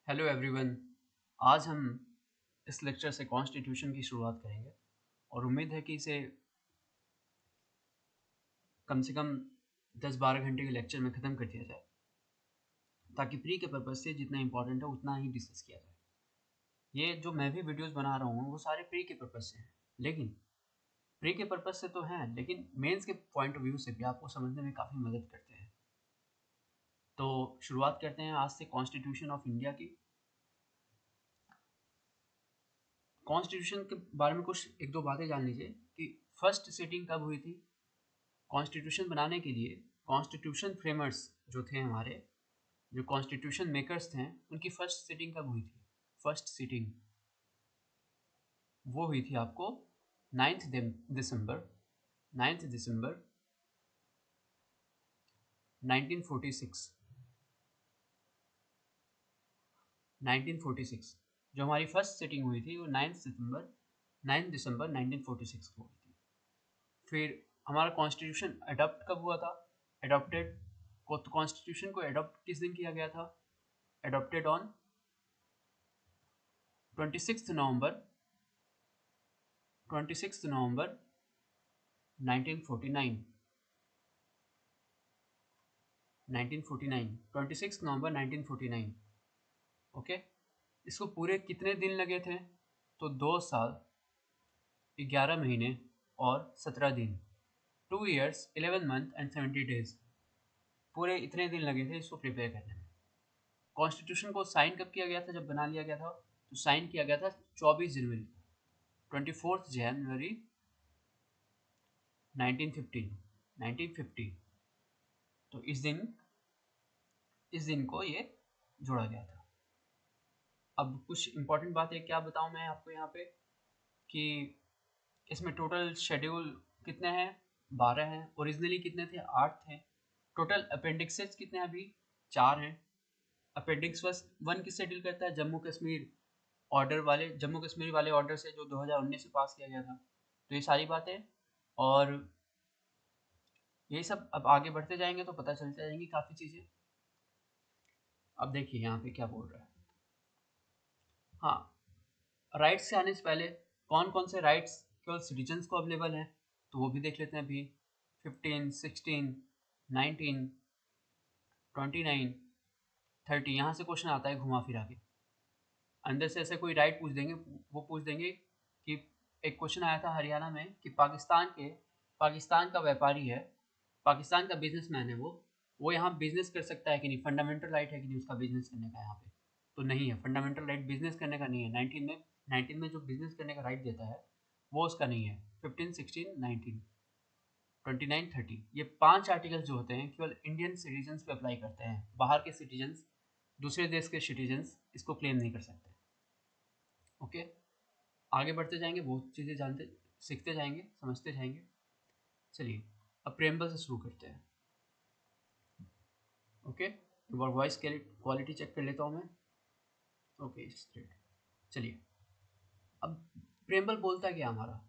Hello everyone. आज हम इस लेक्चर से कॉन्स्टिट्यूशन की शुरुआत करेंगे और उम्मीद है कि इसे कम से कम 10-12 घंटे के लेक्चर में ख़त्म कर दिया जाए, ताकि प्री के पर्पज़ से जितना इम्पोर्टेंट है उतना ही डिस्कस किया जाए। ये जो मैं भी वीडियोस बना रहा हूँ वो सारे प्री के पर्पज़ से हैं, लेकिन प्री के पर्पज़ से तो हैं, लेकिन मेंस के पॉइंट ऑफ व्यू से भी आपको समझने में काफ़ी मदद करते हैं। तो शुरुआत करते हैं आज से कॉन्स्टिट्यूशन ऑफ इंडिया की। कॉन्स्टिट्यूशन के बारे में कुछ एक दो बातें जान लीजिए कि फर्स्ट सिटिंग कब हुई थी। कॉन्स्टिट्यूशन बनाने के लिए कॉन्स्टिट्यूशन फ्रेमर्स जो थे हमारे, जो कॉन्स्टिट्यूशन मेकर्स थे, उनकी फर्स्ट सिटिंग कब हुई थी? फर्स्ट सिटिंग वो हुई थी आपको 9 दिसंबर 1946। 1946 जो हमारी फर्स्ट सिटिंग हुई थी वो 9 दिसंबर 1946 को हुई थी। फिर हमारा कॉन्स्टिट्यूशन अडॉप्ट कब हुआ था? अडॉप्टेड कॉन्स्टिट्यूशन को अडॉप्ट किस दिन किया गया था? Adopted on 26 November 1949। 26 November 1949। Okay, इसको पूरे कितने दिन लगे थे? तो 2 साल 11 महीने और 17 दिन, 2 years 11 month and 70 days, पूरे इतने दिन लगे थे इसको प्रिपेयर करने में। कॉन्स्टिट्यूशन को साइन कब किया गया था? जब बना लिया गया था तो साइन किया गया था 24 जनवरी, 24 जनवरी 1950। तो इस दिन को ये जोड़ा गया था। अब कुछ इंपॉर्टेंट बातें क्या बताऊं मैं आपको यहाँ पे कि इसमें टोटल शेड्यूल कितने हैं? 12 हैं। ओरिजिनली कितने थे? 8 थे। टोटल अपेंडिक्सेस कितने हैं? अभी 4 हैं। अपेंडिक्स 1 किससे डील करता है? जम्मू कश्मीर वाले ऑर्डर से जो 2019 से पास किया गया था। तो ये सारी बातें और यही सब अब आगे बढ़ते जाएंगे तो पता चलते जाएंगी काफ़ी चीज़ें। अब देखिए यहाँ पे क्या बोल रहा है। हाँ, राइट्स से आने से पहले कौन कौन से राइट्स केवल सिटीजन्स को अवेलेबल हैं तो वो भी देख लेते हैं। अभी 15, 16, 19, 29, 30 यहाँ से क्वेश्चन आता है घुमा फिरा के। अंदर से ऐसे कोई राइट पूछ देंगे, वो पूछ देंगे कि एक क्वेश्चन आया था हरियाणा में कि पाकिस्तान का व्यापारी है, पाकिस्तान का बिजनेसमैन है, वो यहाँ बिजनेस कर सकता है कि नहीं? फंडामेंटल राइट है कि नहीं उसका बिजनेस करने का? यहाँ पे तो नहीं है, फंडामेंटल राइट बिजनेस करने का नहीं है। 19 में जो बिजनेस करने का राइट देता है वो उसका नहीं है। 15, 16, 19, 29, 30 ये 5 आर्टिकल्स जो होते हैं केवल इंडियन सिटीजन्स पे अप्लाई करते हैं। बाहर के सिटीजन्स, दूसरे देश के सिटीजन्स इसको क्लेम नहीं कर सकते। ओके, आगे बढ़ते जाएंगे, बहुत चीज़ें जानते सीखते जाएंगे, समझते जाएंगे। चलिए अब प्रेम्बल से शुरू करते हैं। ओके, एक बार वॉइस क्वालिटी चेक कर लेता हूँ मैं। Okay straight. चलिए अब प्रेम्बल बोलता क्या हमारा?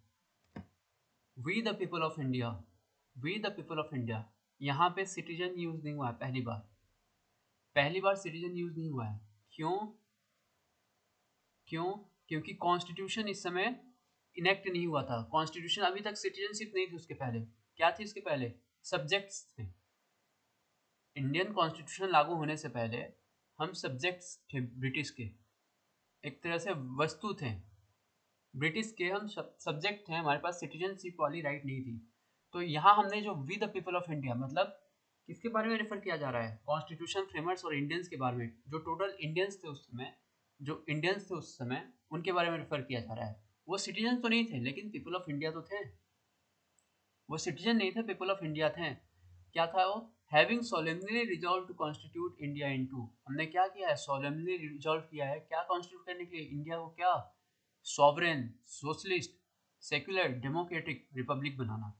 We the people of India, we the people of India. यहाँ पे सिटीजन यूज नहीं हुआ है पहली बार सिटीजन यूज नहीं हुआ है। क्यों? क्योंकि कॉन्स्टिट्यूशन इस समय इनेक्ट नहीं हुआ था। कॉन्स्टिट्यूशन अभी तक सिटीजनशिप नहीं थी। उसके पहले क्या थी? उसके पहले सब्जेक्ट्स थे। इंडियन कॉन्स्टिट्यूशन लागू होने से पहले हम सब्जेक्ट्स थे ब्रिटिश के, एक तरह से वस्तु थे ब्रिटिश के, हम सब्जेक्ट थे, हमारे पास सिटीजनशिप वाली राइट नहीं थी। तो यहाँ हमने जो we the people of India मतलब किसके बारे में रेफर किया जा रहा है? कॉन्स्टिट्यूशन फ्रेमर्स और इंडियंस के बारे में। जो टोटल इंडियंस थे उस समय, उनके बारे में रेफर किया जा रहा है। वो सिटीजन तो नहीं थे लेकिन पीपल ऑफ इंडिया तो थे। वो सिटीजन नहीं थे, पीपल ऑफ इंडिया थे। क्या था वो? Having solemnly resolved to constitute India into, हमने क्या किया है? सोलेमनली रिजॉल्व किया है क्या कॉन्स्टिट्यूट करने के लिए? इंडिया को क्या? Sovereign, socialist, secular, democratic republic बनाना।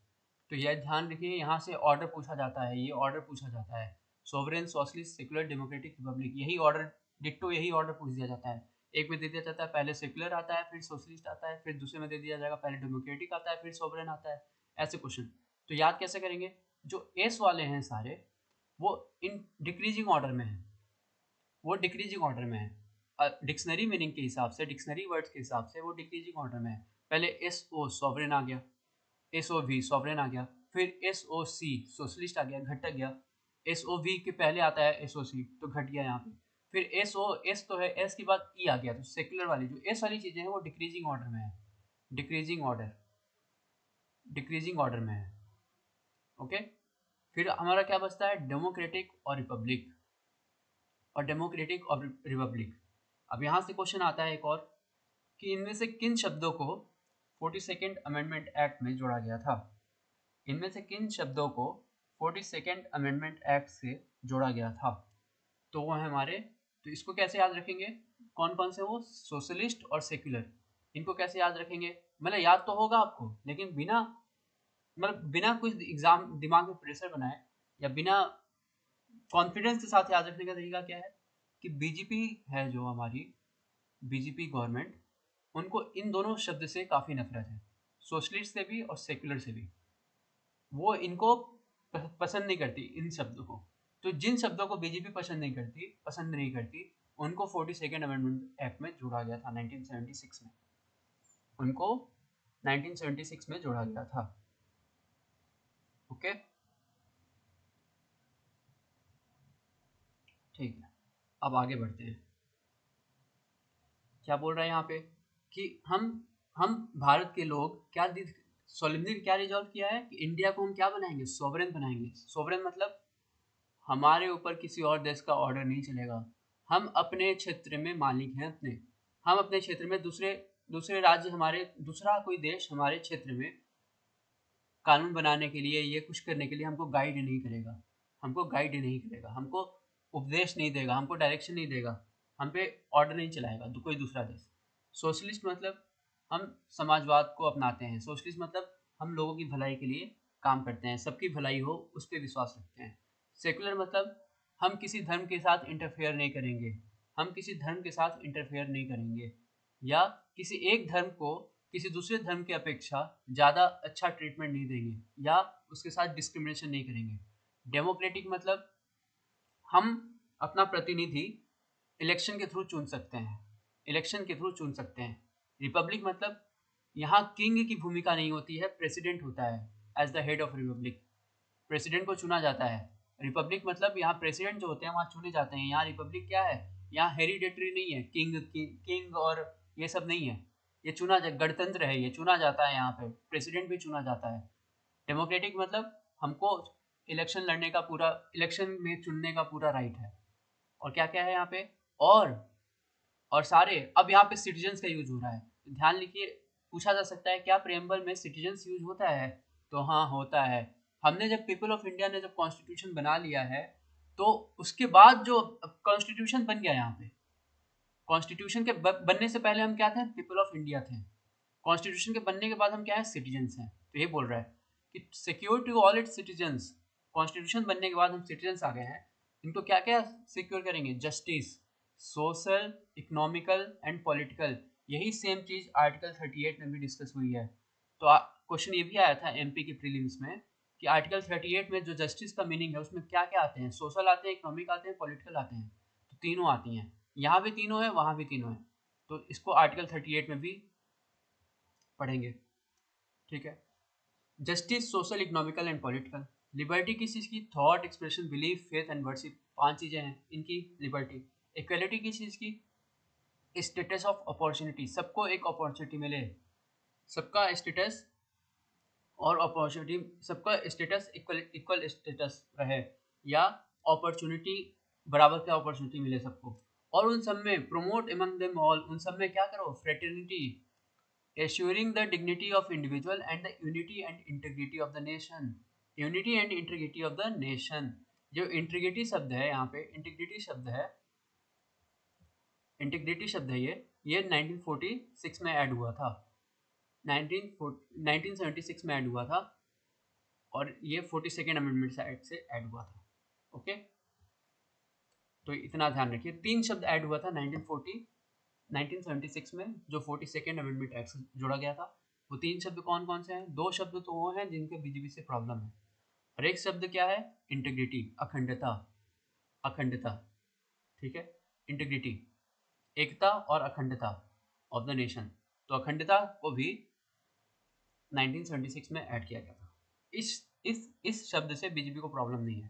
तो यह ध्यान रखिए, यहाँ से ऑर्डर पूछा जाता है, ये ऑर्डर पूछा जाता है। Sovereign, socialist, secular, democratic, Republic, यही ऑर्डर डिट्टो यही ऑर्डर पूछ दिया जाता है। एक में दे दिया जाता है, पहले सेक्युलर आता है, फिर सोशलिस्ट आता है, फिर दूसरे में दे दिया जाएगा पहले डेमोक्रेटिक आता है, फिर सोवरेन आता है। ऐसे क्वेश्चन तो याद कैसे करेंगे? जो एस वाले हैं सारे वो इन डिक्रीजिंग ऑर्डर में है, वो डिक्रीजिंग ऑर्डर में है। डिक्शनरी मीनिंग के हिसाब से, डिक्शनरी वर्ड्स के हिसाब से वो डिक्रीजिंग ऑर्डर में है। पहले एस ओ सॉवरेन आ गया, एस ओ वी सॉवरेन आ गया, फिर एस ओ सी सोशलिस्ट आ गया, घट गया। एस ओ वी के पहले आता है एस ओ सी, तो घट गया यहाँ पे। फिर एस ओ, एस तो है, एस के बाद ई आ गया, तो सेकुलर वाली जो एस वाली चीज़ें हैं वो डिक्रीजिंग ऑर्डर में है, डिक्रीजिंग ऑर्डर, डिक्रीजिंग ऑर्डर में है। ओके, फिर हमारा क्या बचता है, डेमोक्रेटिक और रिपब्लिक, और डेमोक्रेटिक और रिपब्लिक। अब यहाँ से क्वेश्चन आता है एक और, कि इनमें से किन शब्दों को 42nd अमेंडमेंट एक्ट में जोड़ा गया था। इनमें से किन शब्दों को 42nd अमेंडमेंट एक्ट से जोड़ा गया था, तो वो है हमारे, तो इसको कैसे याद रखेंगे, कौन कौन से, वो सोशलिस्ट और सेक्युलर, इनको कैसे याद रखेंगे, मतलब याद तो होगा आपको, लेकिन बिना, मतलब बिना कुछ एग्जाम दिमाग में प्रेशर बनाए या बिना कॉन्फिडेंस के साथ याद रखने का तरीका क्या है, कि बीजेपी है जो हमारी, बीजेपी गवर्नमेंट, उनको इन दोनों शब्द से काफ़ी नफरत है, सोशलिस्ट से भी और सेक्युलर से भी। वो इनको पसंद नहीं करती इन शब्दों को। तो जिन शब्दों को बीजेपी पसंद नहीं करती, उनको 42nd अमेंडमेंट एक्ट में जोड़ा गया था 1976 में, उनको 1976 में जोड़ा गया था। ओके, ठीक है, अब आगे बढ़ते हैं। क्या बोल रहा है यहाँ पे, कि हम भारत के लोग क्या सोलिमनी क्या रिजॉल्व किया है, कि इंडिया को हम क्या बनाएंगे, सोवरेन बनाएंगे। सोवरेन मतलब हमारे ऊपर किसी और देश का ऑर्डर नहीं चलेगा, हम अपने क्षेत्र में मालिक हैं अपने, हम अपने क्षेत्र में, दूसरे दूसरे राज्य हमारे, दूसरा कोई देश हमारे क्षेत्र में कानून बनाने के लिए, ये कुछ करने के लिए हमको गाइड नहीं करेगा, हमको गाइड नहीं करेगा, हमको उपदेश नहीं देगा, हमको डायरेक्शन नहीं देगा, हम पे ऑर्डर नहीं चलाएगा कोई दूसरा देश। सोशलिस्ट मतलब हम समाजवाद को अपनाते हैं, सोशलिस्ट मतलब हम लोगों की भलाई के लिए काम करते हैं, सबकी भलाई हो उस पर विश्वास रखते हैं। सेकुलर मतलब हम किसी धर्म के साथ इंटरफेयर नहीं करेंगे, हम किसी धर्म के साथ इंटरफेयर नहीं करेंगे, या किसी एक धर्म को किसी दूसरे धर्म की अपेक्षा ज़्यादा अच्छा ट्रीटमेंट नहीं देंगे, या उसके साथ डिस्क्रिमिनेशन नहीं करेंगे। डेमोक्रेटिक मतलब हम अपना प्रतिनिधि इलेक्शन के थ्रू चुन सकते हैं, इलेक्शन के थ्रू चुन सकते हैं। रिपब्लिक मतलब यहाँ किंग की भूमिका नहीं होती है, प्रेसिडेंट होता है as the head of republic, president को चुना जाता है। रिपब्लिक मतलब यहाँ प्रेसिडेंट जो होते हैं वहाँ चुने जाते हैं। यहाँ रिपब्लिक क्या है, यहाँ हेरिडेटरी नहीं है, किंग और ये सब नहीं है, ये चुना गणतंत्र है, ये चुना जाता है, यहाँ पे प्रेसिडेंट भी चुना जाता है। डेमोक्रेटिक मतलब हमको इलेक्शन लड़ने का पूरा, इलेक्शन में चुनने का पूरा राइट है। और क्या क्या है यहाँ पे, और सारे, अब यहाँ पे सिटीजन्स का यूज हो रहा है, ध्यान लिखिए, पूछा जा सकता है क्या प्रेम्बल में सिटीजन्स यूज होता है, तो हाँ होता है। हमने जब पीपल ऑफ इंडिया ने जब कॉन्स्टिट्यूशन बना लिया है, तो उसके बाद जो कॉन्स्टिट्यूशन बन गया, यहाँ पे कॉन्स्टिट्यूशन के बनने से पहले हम क्या थे, पीपल ऑफ इंडिया थे, कॉन्स्टिट्यूशन के बनने के बाद हम क्या है, सिटीजन्स हैं। तो ये बोल रहा है कि secure to all its citizens, constitution बनने के बाद हम सिटीजन्स आ गए हैं, इनको क्या क्या सिक्योर करेंगे, justice, social, economical and political. यही सेम चीज़ आर्टिकल 38 में भी डिस्कस हुई है। तो क्वेश्चन ये भी आया था एमपी के प्रीलिम्स में, कि आर्टिकल 38 में जो जस्टिस का मीनिंग है उसमें क्या क्या आते हैं, सोशल आते हैं, इकोनॉमिक आते हैं, पॉलिटिकल आते हैं, तो तीनों आती हैं, यहाँ भी तीनों है, वहाँ भी तीनों है, तो इसको आर्टिकल 38 में भी पढ़ेंगे। ठीक है, justice, social, economical and political. Liberty किस चीज़ की, thought, expression, belief, faith and worship, 5 चीज़ें हैं इनकी लिबर्टी। इक्वलिटी किस चीज़ की, स्टेटस ऑफ अपॉर्चुनिटी, सबको एक अपॉर्चुनिटी मिले, सबका स्टेटस और अपॉर्चुनिटी, सबका स्टेटस इक्वल इक्वल स्टेटस रहे, या अपॉर्चुनिटी, बराबर का अपॉर्चुनिटी मिले सबको। और उन सब में प्रोमोट एमंग देम ऑल, उन सब में क्या करो, fraternity, assuring the dignity of individual and the unity and integrity of the nation, unity and integrity of the nation. जो इंटीग्रिटी शब्द है यहाँ पे, इंटीग्रिटी शब्द है, इंटीग्रिटी शब्द है ये 1946 में ऐड हुआ था, 1976 में ऐड हुआ था, और ये 42nd अमेंडमेंट से ऐड हुआ था। ओके, तो इतना ध्यान रखिए, 3 शब्द ऐड हुआ था 1976 में, जो 42nd अमेंडमेंट एक्ट से जोड़ा गया था। वो 3 शब्द कौन कौन से हैं, 2 शब्द तो वो हैं जिनके बीजेपी से प्रॉब्लम है, और एक शब्द क्या है, इंटीग्रिटी, अखंडता, अखंडता, ठीक है, इंटीग्रिटी। एकता और अखंडता ऑफ द नेशन। तो अखंडता को भी 1976 में ऐड किया गया था। इस शब्द से बीजेपी को प्रॉब्लम नहीं है,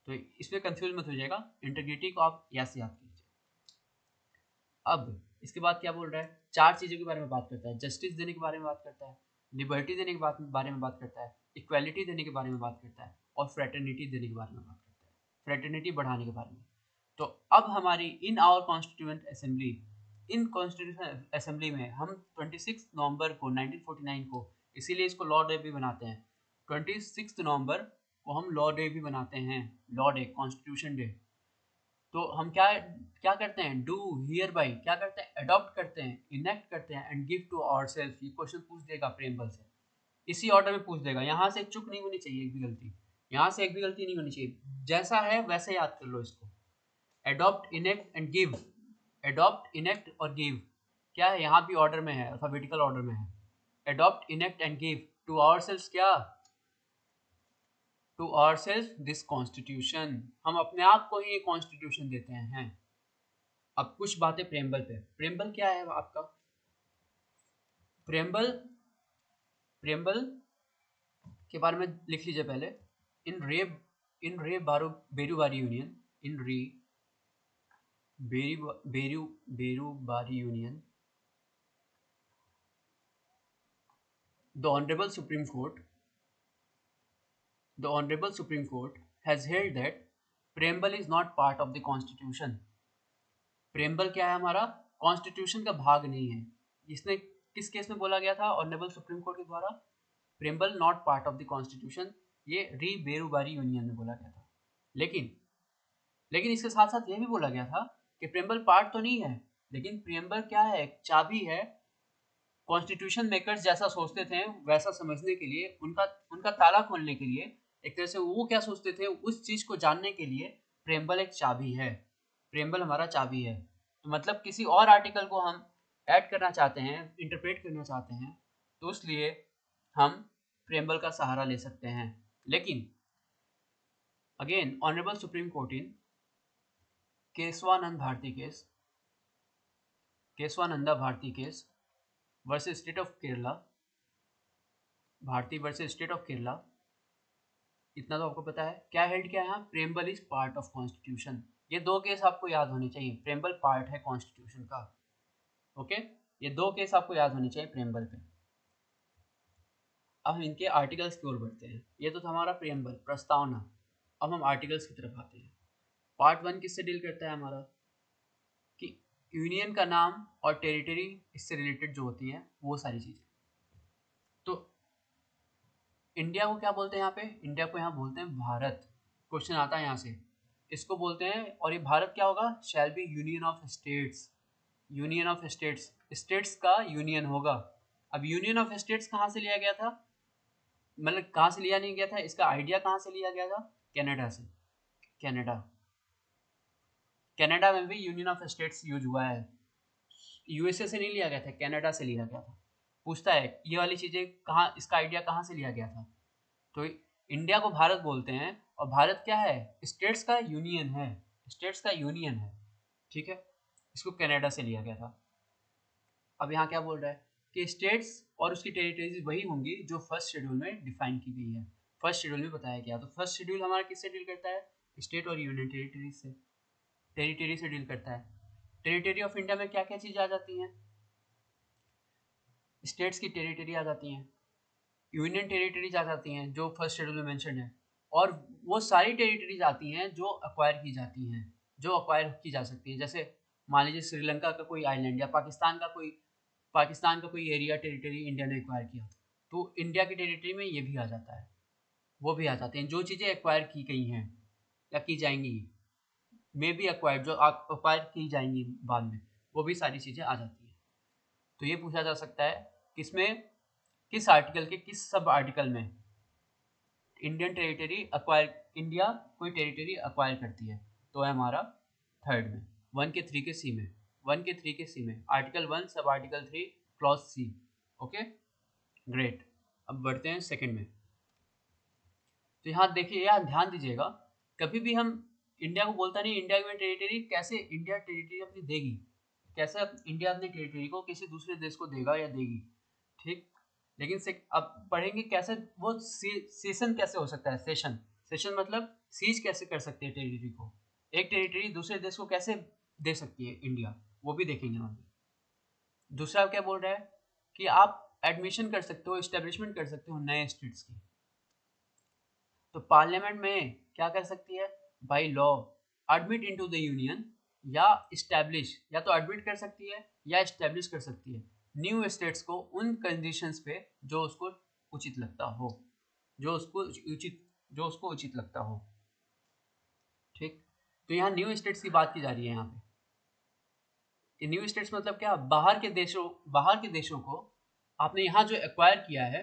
तो इसमें कंफ्यूज मत हो जाएगा। इंटीग्रिटी को आप ऐसे याद कीजिए। अब इसके बाद क्या बोल रहा है, 4 चीज़ों के बारे में बात करता है। जस्टिस देने के बारे में बात करता है, लिबर्टी देने के बारे में बात करता है, इक्वालिटी देने के बारे में बात करता है, और फ्रेटर्निटी देने के बारे में बात करता है, फ्रेटर्निटी बढ़ाने के बारे में। तो अब हमारी in our constituent assembly, in constitution assembly में हम 26 नवंबर को 1949 को, इसीलिए इसको लॉ डे भी बनाते हैं, 26 नवंबर को हम लॉ डे भी बनाते हैं, लॉ डे, कॉन्स्टिट्यूशन डे। तो हम क्या क्या करते हैं, डू हियर बाई क्या करते हैं, अडॉप्ट करते हैं, इनेक्ट करते हैं, एंड गिव टू आवरसेल्फ। ये क्वेश्चन पूछ देगा प्रेमबल से, इसी ऑर्डर में पूछ देगा। यहाँ से चुक नहीं होनी चाहिए, एक भी गलती, यहाँ से एक भी गलती नहीं होनी चाहिए, जैसा है वैसे याद कर लो इसको। Adopt, enact and give, adopt, enact और गिव क्या है, यहाँ भी ऑर्डर में है, अल्फाबेटिकल ऑर्डर में है। Adopt, enact and give to ourself, क्या, टू आवरसेल्फ दिस कॉन्स्टिट्यूशन। हम अपने आप को ही कॉन्स्टिट्यूशन देते हैं। अब कुछ बातें प्रेम्बल पे। प्रेम्बल क्या है आपका, प्रेम्बल, प्रेम्बल के बारे में लिख लीजिए पहले। इन रे बेरुबारी यूनियन, इन रे Berubari union, the honorable supreme court has held that preamble is not part of the constitution। Preamble क्या है हमारा, कॉन्स्टिट्यूशन का भाग नहीं है। इसने किस केस में बोला गया था, ऑनरेबल सुप्रीम कोर्ट के द्वारा, preamble not part of the constitution, ये री बेरुबारी यूनियन में बोला गया था। लेकिन इसके साथ साथ ये भी बोला गया था कि प्रेम्बल पार्ट तो नहीं है, लेकिन प्रेम्बल क्या है, चाबी है। कॉन्स्टिट्यूशन मेकर्स जैसा सोचते थे वैसा समझने के लिए, उनका ताला खोलने के लिए, एक तरह से वो क्या सोचते थे उस चीज को जानने के लिए, प्रेम्बल एक चाबी है। प्रेम्बल हमारा चाबी है। तो मतलब किसी और आर्टिकल को हम ऐड करना चाहते हैं, इंटरप्रेट करना चाहते हैं, तो इसलिए हम प्रेम्बल का सहारा ले सकते हैं। लेकिन again honourable supreme court in Kesavananda Bharati case, Kesavananda Bharati case versus state of Kerala, Bharati versus state of Kerala, इतना तो आपको पता है। क्या हेल्ड किया है यहाँ, preamble is part of constitution. ये 2 केस आपको याद होने चाहिए, प्रेम्बल पार्ट है कॉन्स्टिट्यूशन का। ओके, ये 2 केस आपको याद होने चाहिए प्रेम्बल पे। अब हम इनके आर्टिकल्स की ओर बढ़ते हैं। ये तो था हमारा प्रेम्बल, प्रस्तावना। अब हम आर्टिकल्स की तरफ आते हैं। पार्ट 1 किससे डील करता है हमारा, कि यूनियन का नाम और टेरिटरी इससे रिलेटेड जो होती हैं वो सारी चीज़ें। तो इंडिया को क्या बोलते हैं यहाँ पे, इंडिया को यहाँ बोलते हैं भारत। क्वेश्चन आता है यहाँ से, इसको बोलते हैं, और ये भारत क्या होगा, shall be union of states. Union of states, states का यूनियन होगा। अब यूनियन ऑफ स्टेट्स कहाँ से लिया गया था, मतलब कहाँ से लिया नहीं गया था, इसका आइडिया कहाँ से लिया गया था, कनाडा से। कनाडा, कनाडा में भी यूनियन ऑफ स्टेट्स यूज हुआ है। यूएसए से नहीं लिया गया था, कनाडा से लिया गया था। पूछता है ये वाली चीज़ें कहाँ, इसका आइडिया कहाँ से लिया गया था। तो इंडिया को भारत बोलते हैं, और भारत क्या है, स्टेट्स का यूनियन है, स्टेट्स का यूनियन है, ठीक है। इसको कनाडा से लिया गया था। अब यहाँ क्या बोल रहा है कि स्टेट्स और उसकी टेरिटरीज वही होंगी जो फर्स्ट शेड्यूल में डिफाइन की गई है, फर्स्ट शेड्यूल में बताया गया। तो फर्स्ट शेड्यूल हमारा किससे डील करता है, स्टेट और यूनियन टेरिटरी से, टेरिटरी से डील करता है। टेरिटरी ऑफ इंडिया में क्या क्या चीज़ आ जाती हैं, स्टेट्स की टेरिटरी आ जाती हैं, यूनियन टेरिटरीज आ जाती हैं जो फर्स्ट शेड्यूल में मेंशन है, और वो सारी टेरिटरीज आती हैं जो अक्वायर की जाती हैं, जो अक्वायर की जा सकती है। जैसे मान लीजिए श्रीलंका का कोई आइलैंड या पाकिस्तान का कोई एरिया टेरिटरी इंडिया ने एक्वायर किया, तो इंडिया की टेरिटरी में ये भी आ जाता है, वो भी आ जाते हैं। जो चीज़ें एक्वायर की गई हैं या की जाएंगी, मे बी एक्वायर, जो एक्वायर की जाएंगी बाद में, वो भी सारी चीज़ें आ जाती हैं। तो ये पूछा जा सकता है किसमें, किस आर्टिकल के किस सब आर्टिकल में इंडियन टेरिटरी एक्वायर, इंडिया कोई टेरिटरी एक्वायर करती है, तो है हमारा थर्ड में 1 के 3 के सी में, 1 के 3 के सी में, article 1 sub article 3 clause C. Okay great. अब बढ़ते हैं सेकंड में। तो यहाँ देखिए, यहाँ ध्यान दीजिएगा, कभी भी हम इंडिया को बोलता नहीं इंडिया में टेरिटरी, कैसे इंडिया टेरिटरी अपनी देगी, कैसे इंडिया अपने टेरिटरी को किसी दूसरे देश को देगा या देगी, ठीक। लेकिन अब पढ़ेंगे कैसे वो सेशन कैसे हो सकता है। सेशन मतलब सीज कैसे कर सकते हैं टेरिटरी को, एक टेरिटरी दूसरे देश को कैसे दे सकती है इंडिया, वो भी देखेंगे हम। दूसरा क्या बोल रहा है कि आप एडमिशन कर सकते हो, एस्टेब्लिशमेंट कर सकते हो नए स्टेट्स की। तो पार्लियामेंट में क्या कर सकती है, by law admit into the union या इस्टेब्लिश, या तो एडमिट कर सकती है या इस्टेब्लिश कर सकती है न्यू स्टेट्स को उन कंडीशंस पे जो उसको उचित लगता हो, जो उसको उचित लगता हो, ठीक। तो यहाँ न्यू स्टेट्स की बात की जा रही है। यहाँ पे न्यू स्टेट्स मतलब क्या, बाहर के देशों को आपने यहाँ जो एक्वायर किया है,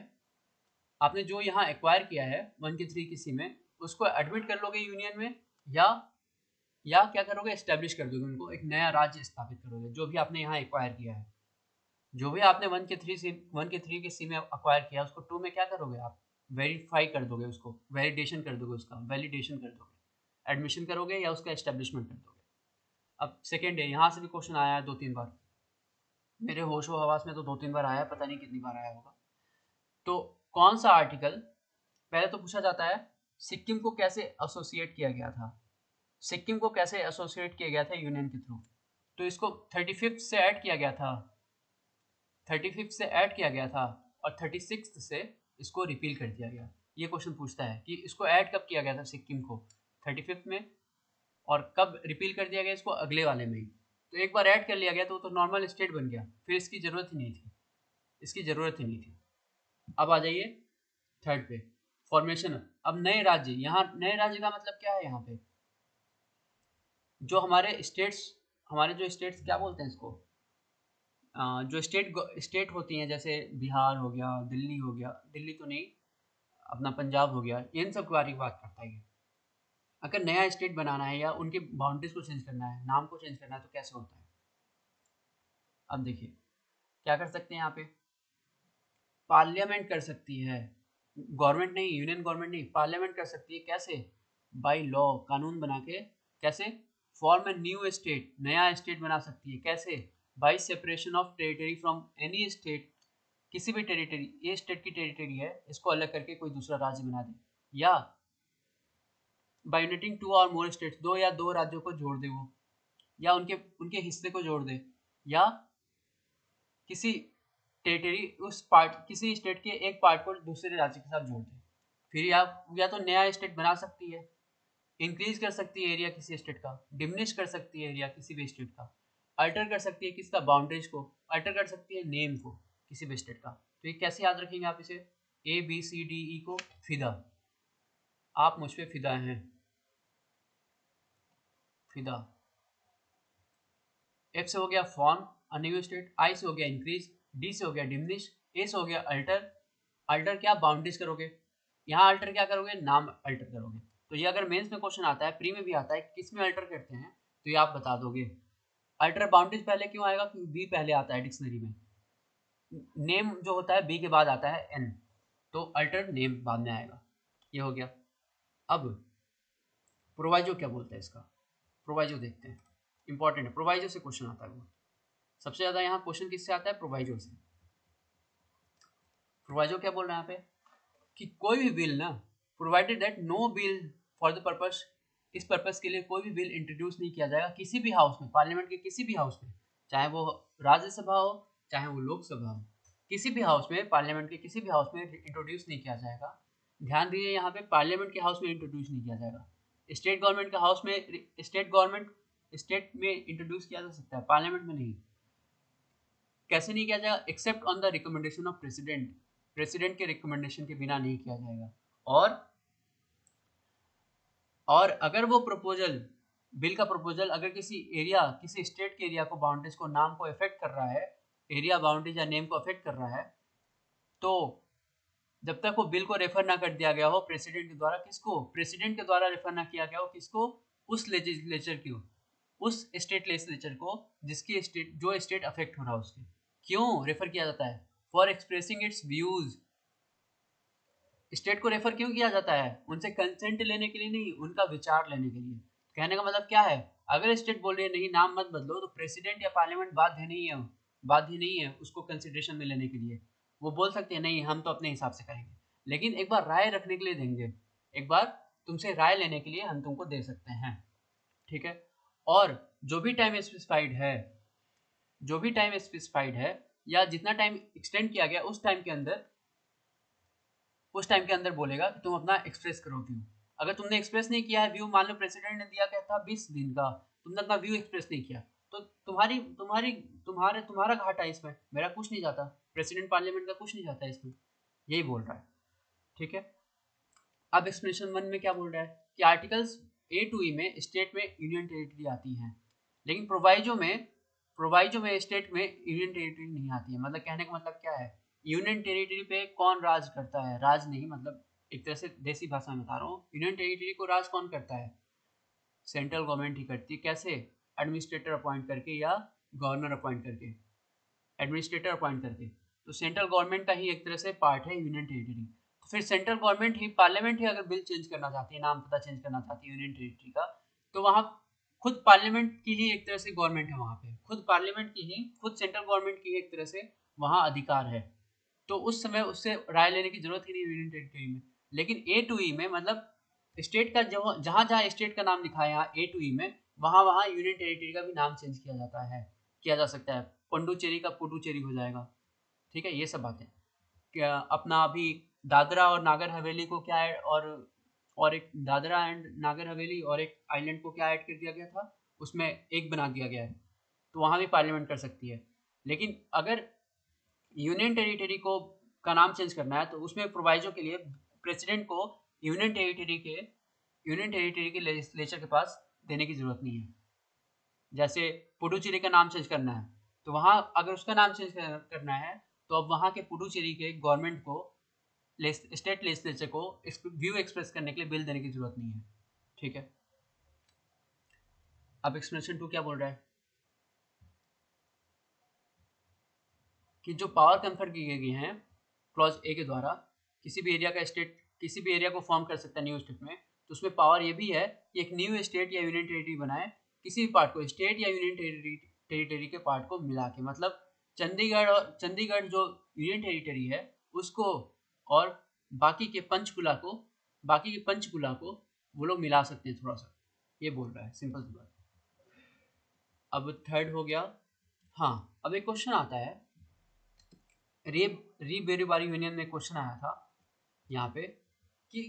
आपने जो यहाँ एक्वायर किया है 1 के 3 किसी में, उसको एडमिट कर लोगे यूनियन में, या क्या करोगे, एस्टेब्लिश कर दोगे, उनको एक नया राज्य स्थापित करोगे। जो भी आपने यहाँ एक्वायर किया है, जो भी आपने 1 के 3 के सी में एक्वायर किया, उसको 2 में क्या करोगे, आप वेरीफाई कर दोगे, उसको वैलिडेशन कर दोगे, उसका वैलिडेशन कर दोगे, एडमिशन करोगे या उसका एस्टेब्लिशमेंट कर दोगे। अब सेकेंड है, यहाँ से भी क्वेश्चन आया है 2-3 बार, मेरे होश व हवास में तो 2-3 बार आया है, पता नहीं कितनी बार आया होगा। तो कौन सा आर्टिकल, पहले तो पूछा जाता है सिक्किम को कैसे एसोसिएट किया गया था, सिक्किम को कैसे एसोसिएट किया गया था यूनियन के थ्रू। तो इसको 35th से ऐड किया गया था, 35th से ऐड किया गया था, और 36th से इसको रिपील कर दिया गया। ये क्वेश्चन पूछता है कि इसको ऐड कब किया गया था सिक्किम को, 35th में, और कब रिपील कर दिया गया इसको, अगले वाले में ही। तो एक बार ऐड कर लिया गया तो वो तो नॉर्मल स्टेट बन गया, फिर इसकी ज़रूरत ही नहीं थी, इसकी ज़रूरत ही नहीं थी। अब आ जाइए थर्ड पे, फॉर्मेशन। अब नए राज्य, यहाँ नए राज्य का मतलब क्या है, यहाँ पे जो हमारे स्टेट्स क्या बोलते हैं इसको, जो स्टेट होती हैं, जैसे बिहार हो गया, दिल्ली हो गया, दिल्ली तो नहीं, अपना पंजाब हो गया, इन सब के बारे में बात करता है ये। अगर नया स्टेट बनाना है या उनकी बाउंड्रीज को चेंज करना है, नाम को चेंज करना है, तो कैसे होता है। अब देखिए क्या कर सकते हैं, यहाँ पे पार्लियामेंट कर सकती है, गवर्नमेंट नहीं, यूनियन गवर्नमेंट नहीं, पार्लियामेंट कर सकती है। कैसे, बाय लॉ, कानून बना के। कैसे, फॉर्म ए न्यू स्टेट, नया स्टेट बना सकती है। कैसे, bye separation of territory from any state, किसी भी टेरिटरी, ये स्टेट की टेरिटरी है, इसको अलग करके कोई दूसरा राज्य बना दे, या बाय यूनाइटिंग 2 और मोर स्टेट्स, 2 या 2 राज्यों को जोड़ दे वो, या उनके उनके हिस्से को जोड़ दे, या किसी टेरिटरी किसी स्टेट के एक पार्ट को दूसरे राज्य के साथ जोड़ दे। फिर या तो नया स्टेट बना सकती है, इंक्रीज कर सकती है एरिया किसी स्टेट का, डिमिनिश कर सकती है एरिया किसी भी स्टेट का, अल्टर कर सकती है किसका, बाउंड्रीज को, अल्टर कर सकती है नेम को किसी भी स्टेट का। तो ये कैसे याद रखेंगे आप इसे, ABCDE को फिदा, आप मुझ पे फिदा हैं, फिदा। F से हो गया form a new state, I से हो गया इंक्रीज, D से हो गया डिमिनिश, A से हो गया अल्टर। अल्टर क्या, बाउंड्रीज करोगे, यहाँ अल्टर क्या करोगे, नाम अल्टर करोगे। तो ये अगर मेंस में क्वेश्चन आता है, प्री में भी आता है, किस में अल्टर करते हैं, तो ये आप बता दोगे। अल्टर बाउंड्रीज पहले क्यों आएगा, क्योंकि बी पहले आता है डिक्शनरी में, नेम जो होता है बी के बाद आता है एन, तो अल्टर नेम बाद में आएगा। ये हो गया। अब प्रोवाइजो क्या बोलता है इसका, प्रोवाइजो देखते हैं, इंपॉर्टेंट है, प्रोवाइजो से क्वेश्चन आता है वो सबसे ज़्यादा। यहाँ क्वेश्चन किससे आता है, प्रोवाइजो से। प्रोवाइजो क्या बोल रहा है यहाँ पे, कि कोई भी बिल ना, provided that no bill for the purpose, इस पर्पस के लिए कोई भी बिल इंट्रोड्यूस नहीं किया जाएगा किसी भी हाउस में, पार्लियामेंट के किसी भी हाउस में, चाहे वो राज्यसभा हो चाहे वो लोकसभा हो, किसी भी हाउस में, पार्लियामेंट के किसी भी हाउस में इंट्रोड्यूस नहीं किया जाएगा। ध्यान दीजिए यहाँ पे, पार्लियामेंट के हाउस में इंट्रोड्यूस नहीं किया जाएगा, स्टेट गवर्नमेंट के हाउस में, स्टेट में इंट्रोड्यूस किया जा सकता है, पार्लियामेंट में नहीं। कैसे नहीं किया जाएगा, except on the recommendation of president, president के रिकमेंडेशन के बिना नहीं किया जाएगा। और अगर वो प्रपोजल, बिल का प्रपोजल अगर किसी स्टेट के एरिया को, बाउंड्रीज को, नाम को इफेक्ट कर रहा है, एरिया बाउंड्रीज या नेम को अफेक्ट कर रहा है, तो जब तक वो बिल को रेफर ना कर दिया गया हो प्रेसिडेंट के द्वारा, किसको, प्रेसिडेंट के द्वारा रेफर ना किया गया हो, किसको, उस लेजिस्लेचर को, उस स्टेट लेजिस्लेचर को जिसकी स्टेट, जो स्टेट अफेक्ट हो रहा है उसके, क्यों रेफर किया जाता है, for expressing it's views. State को रेफर क्यों किया जाता है, उनसे कंसेंट लेने के लिए नहीं, उनका विचार लेने के लिए। कहने का मतलब क्या है, अगर स्टेट बोल रही है नहीं नाम मत बदलो, तो प्रेसिडेंट या पार्लियामेंट बाध्य नहीं है उसको कंसिडरेशन में लेने के लिए। वो बोल सकते हैं नहीं हम तो अपने हिसाब से करेंगे, लेकिन एक बार राय रखने के लिए देंगे, एक बार तुमसे राय लेने के लिए हम तुमको दे सकते हैं, ठीक है। और जो भी टाइम स्पेसिफाइड है या जितना टाइम एक्सटेंड किया गया उस टाइम के अंदर बोलेगा कि तुम अपना एक्सप्रेस करो व्यू। अगर तुमने एक्सप्रेस नहीं किया है व्यू, मान लो प्रेसिडेंट ने दिया क्या था 20 दिन का, तुमने अपना व्यू एक्सप्रेस नहीं किया, तो तुम्हारी तुम्हारी तुम्हारे तुम्हारा घाटा है इसमें, मेरा कुछ नहीं जाता, प्रेसिडेंट पार्लियामेंट का कुछ नहीं जाता इसमें, यही बोल रहा है, ठीक है। अब एक्सप्लेनेशन 1 में क्या बोल रहा है कि आर्टिकल्स ए टू ई में स्टेट में यूनियन टेरिटरी आती हैं, लेकिन प्रोवाइजो में स्टेट में यूनियन टेरिटरी नहीं आती है। मतलब कहने का मतलब क्या है, यूनियन टेरिटरी पे कौन राज करता है, राज नहीं, मतलब एक तरह से देसी भाषा में बता रहा हूँ, यूनियन टेरिटरी को राज कौन करता है, सेंट्रल गवर्नमेंट ही करती है। कैसे, एडमिनिस्ट्रेटर अपॉइंट करके या गवर्नर अपॉइंट करके, एडमिनिस्ट्रेटर अपॉइंट करके, तो सेंट्रल गवर्नमेंट का ही एक तरह से पार्ट है यूनियन टेरिटरी। तो फिर सेंट्रल गवर्नमेंट ही, पार्लियामेंट ही अगर बिल चेंज करना चाहती है, नाम पता चेंज करना चाहती है यूनियन टेरिटरी का, तो वहाँ खुद पार्लियामेंट की ही एक तरह से गवर्नमेंट है, वहाँ पे खुद पार्लियामेंट की ही, खुद सेंट्रल गवर्नमेंट की एक तरह से वहाँ अधिकार है, तो उस समय उससे राय लेने की जरूरत ही नहीं यूनियन टेरिटरी में। लेकिन ए टू ई में मतलब स्टेट का जहाँ जहाँ स्टेट का नाम लिखा है यहाँ ए टू ई में, वहाँ वहाँ यूनियन टेरिटरी का भी नाम चेंज किया जाता है, किया जा सकता है, पुडुचेरी का पुडुचेरी हो जाएगा, ठीक है। ये सब बातें क्या अपना अभी दादरा और नागर हवेली को क्या है, और एक दादरा एंड नागर हवेली और एक आइलैंड को क्या ऐड कर दिया गया था, उसमें एक बना दिया गया है, तो वहाँ भी पार्लियामेंट कर सकती है। लेकिन अगर यूनियन टेरिटरी को का नाम चेंज करना है, तो उसमें प्रोवाइजो के लिए प्रेसिडेंट को यूनियन टेरिटरी के लेजिस्लेचर के पास देने की जरूरत नहीं है। जैसे पुडुचेरी का नाम चेंज करना है, तो वहाँ अगर उसका नाम चेंज करना है, तो अब वहाँ के पुडुचेरी के गवर्नमेंट को, स्टेट लेजिस्लेचर को व्यू एक्सप्रेस करने के लिए बिल देने की जरूरत नहीं है, ठीक है। अब एक्सप्लेनेशन 2 क्या बोल रहा है कि जो पावर कन्फर की गई हैं क्लॉज ए के द्वारा, किसी भी एरिया को फॉर्म कर सकता है न्यू स्टेट में, तो उसमें पावर ये भी है कि एक न्यू स्टेट या यूनियन टेरिटरी बनाए, किसी भी पार्ट को, स्टेट या यूनियन टेरिटरी के पार्ट को मिला के, मतलब चंडीगढ़ जो यूनियन टेरिटरी है उसको, और बाकी के पंचकुला को वो लोग मिला सकते हैं थोड़ा सा, ये बोल रहा है, सिंपल सी बात। अब थर्ड हो गया। हाँ, अब एक क्वेश्चन आता है, रीबेरीबारी यूनियन में क्वेश्चन आया था यहाँ पे कि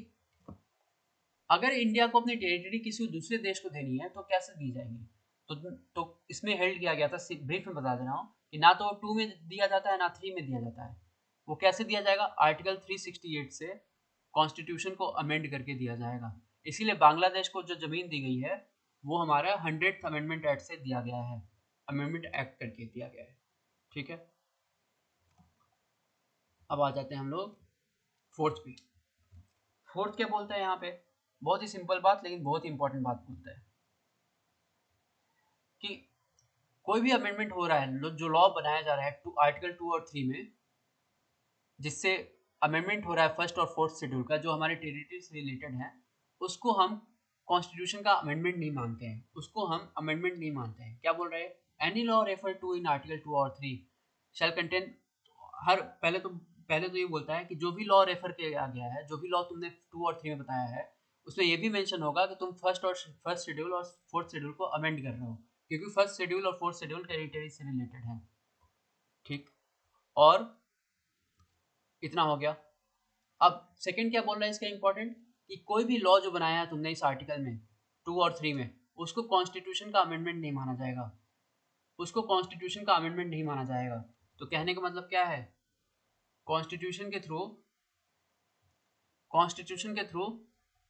अगर इंडिया को अपनी टेरिटरी किसी दूसरे देश को देनी है तो कैसे दी जाएगी, तो इसमें हेल्ड किया गया था, ब्रीफ में बता दे रहा हूँ कि ना तो 2 में दिया जाता है ना 3 में दिया जाता है। वो कैसे दिया जाएगा, आर्टिकल 368 से कॉन्स्टिट्यूशन को अमेंड करके दिया जाएगा। इसीलिए बांग्लादेश को जो जमीन दी गई है वो हमारा 100th अमेंडमेंट एक्ट से दिया गया है, अमेंडमेंट एक्ट करके दिया गया है, ठीक है। अब आ जाते हैं हम लोग फोर्थ पे। फोर्थ क्या बोलता है यहाँ पे, बहुत ही सिंपल बात लेकिन बहुत ही इंपॉर्टेंट बात बोलता है कि कोई भी अमेंडमेंट हो रहा है, जो लॉ बनाया जा रहा है आर्टिकल 2 और 3 में, जिससे अमेंडमेंट हो रहा है फर्स्ट और फोर्थ शेड्यूल का, जो हमारे टेरिटरी से रिलेटेड है, उसको हम कॉन्स्टिट्यूशन का अमेंडमेंट नहीं मानते हैं, उसको हम अमेंडमेंट नहीं मानते हैं। क्या बोल रहे हैं, any law refer to in article 2 और 3 शैल कंटेन, हर पहले तो ये बोलता है कि जो भी लॉ रेफर किया गया है, जो भी लॉ तुमने 2 और 3 में बताया है, उसमें ये भी मेंशन होगा कि तुम फर्स्ट शेड्यूल और फोर्थ शेड्यूल को अमेंड कर रहे हो, क्योंकि फर्स्ट शेड्यूल और फोर्थ शेड्यूल टेरिटरी से रिलेटेड है, ठीक। और इतना हो गया। अब सेकंड क्या बोल रहा है इसका इंपॉर्टेंट, कि कोई भी लॉ जो बनाया है तुमने इस आर्टिकल में 2 और 3 में, उसको कॉन्स्टिट्यूशन का अमेंडमेंट नहीं माना जाएगा, उसको कॉन्स्टिट्यूशन का अमेंडमेंट नहीं माना जाएगा। तो कहने का मतलब क्या है, कॉन्स्टिट्यूशन के थ्रू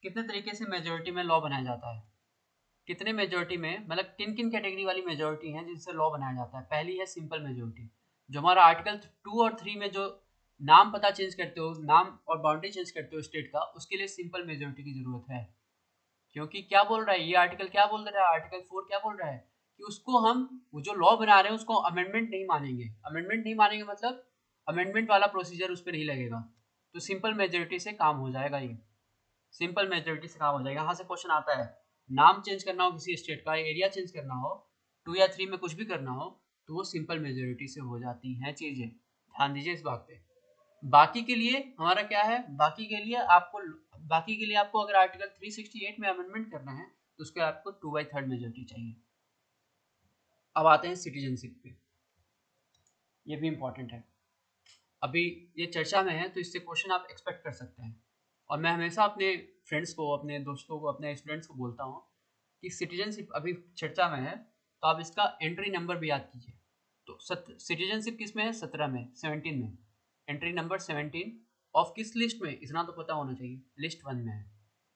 कितने तरीके से मेजोरिटी में लॉ बनाया जाता है, कितने मेजोरिटी में, मतलब किन किन कैटेगरी वाली मेजोरिटी है जिनसे लॉ बनाया जाता है। पहली है सिंपल मेजोरिटी, जो हमारा आर्टिकल 2 और 3 में जो नाम पता चेंज करते हो, नाम और बाउंड्री चेंज करते हो स्टेट का, उसके लिए सिंपल मेजोरिटी की जरूरत है। क्योंकि क्या बोल रहा है ये आर्टिकल, क्या बोल रहा है आर्टिकल 4, क्या बोल रहा है कि उसको हम, वो जो लॉ बना रहे हैं उसको अमेंडमेंट नहीं मानेंगे, अमेंडमेंट नहीं मानेंगे मतलब अमेंडमेंट वाला प्रोसीजर उस पर नहीं लगेगा, तो सिंपल मेजोरिटी से काम हो जाएगा, ये सिंपल मेजोरिटी से काम हो जाएगा। यहाँ से क्वेश्चन आता है नाम चेंज करना हो किसी स्टेट का, एरिया चेंज करना हो, 2 या 3 में कुछ भी करना हो, तो वो सिंपल मेजोरिटी से हो जाती हैं चीज़ें। ध्यान दीजिए इस बात पे। बाकी के लिए हमारा क्या है, बाकी के लिए आपको अगर आर्टिकल 368 में अमेंडमेंट करना है तो उसके आपको 2/3 मेजोरिटी चाहिए। अब आते हैं सिटीजनशिप पे, ये भी इम्पोर्टेंट है। अभी ये चर्चा में है तो इससे क्वेश्चन आप एक्सपेक्ट कर सकते हैं। और मैं हमेशा अपने फ्रेंड्स को, अपने दोस्तों को, अपने स्टूडेंट्स को बोलता हूँ कि सिटीजनशिप अभी चर्चा में है तो आप इसका एंट्री नंबर भी याद कीजिए। तो सिटीजनशिप किस में है, 17 में, 17 में, एंट्री नंबर 17 ऑफ किस लिस्ट में, इतना तो पता होना चाहिए, लिस्ट 1 में है।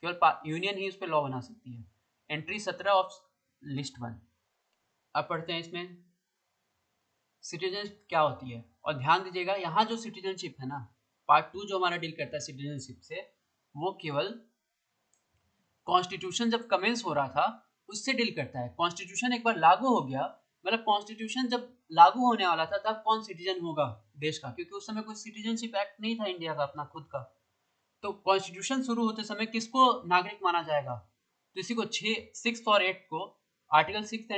केवल यूनियन ही उस पर लॉ बना सकती है। Entry 17 of list 1। अब पढ़ते हैं इसमें सिटीजनशिप क्या होती है। और ध्यान दीजिएगा यहाँ जो सिटीजनशिप है ना, पार्ट 2 जो हमारा डील करता है सिटीजनशिप से, वो केवल कॉन्स्टिट्यूशन जब कमेंस हो रहा था उससे डील करता है। कॉन्स्टिट्यूशन एक बार लागू हो गया, मतलब कॉन्स्टिट्यूशन जब लागू होने वाला था तब कौन सिटीजन होगा देश का, क्योंकि उस समय कोई सिटीजनशिप एक्ट नहीं था इंडिया का अपना खुद का। तो कॉन्स्टिट्यूशन शुरू होते समय किसको नागरिक माना जाएगा, तो इसी को 6 और 8 को, आर्टिकल 6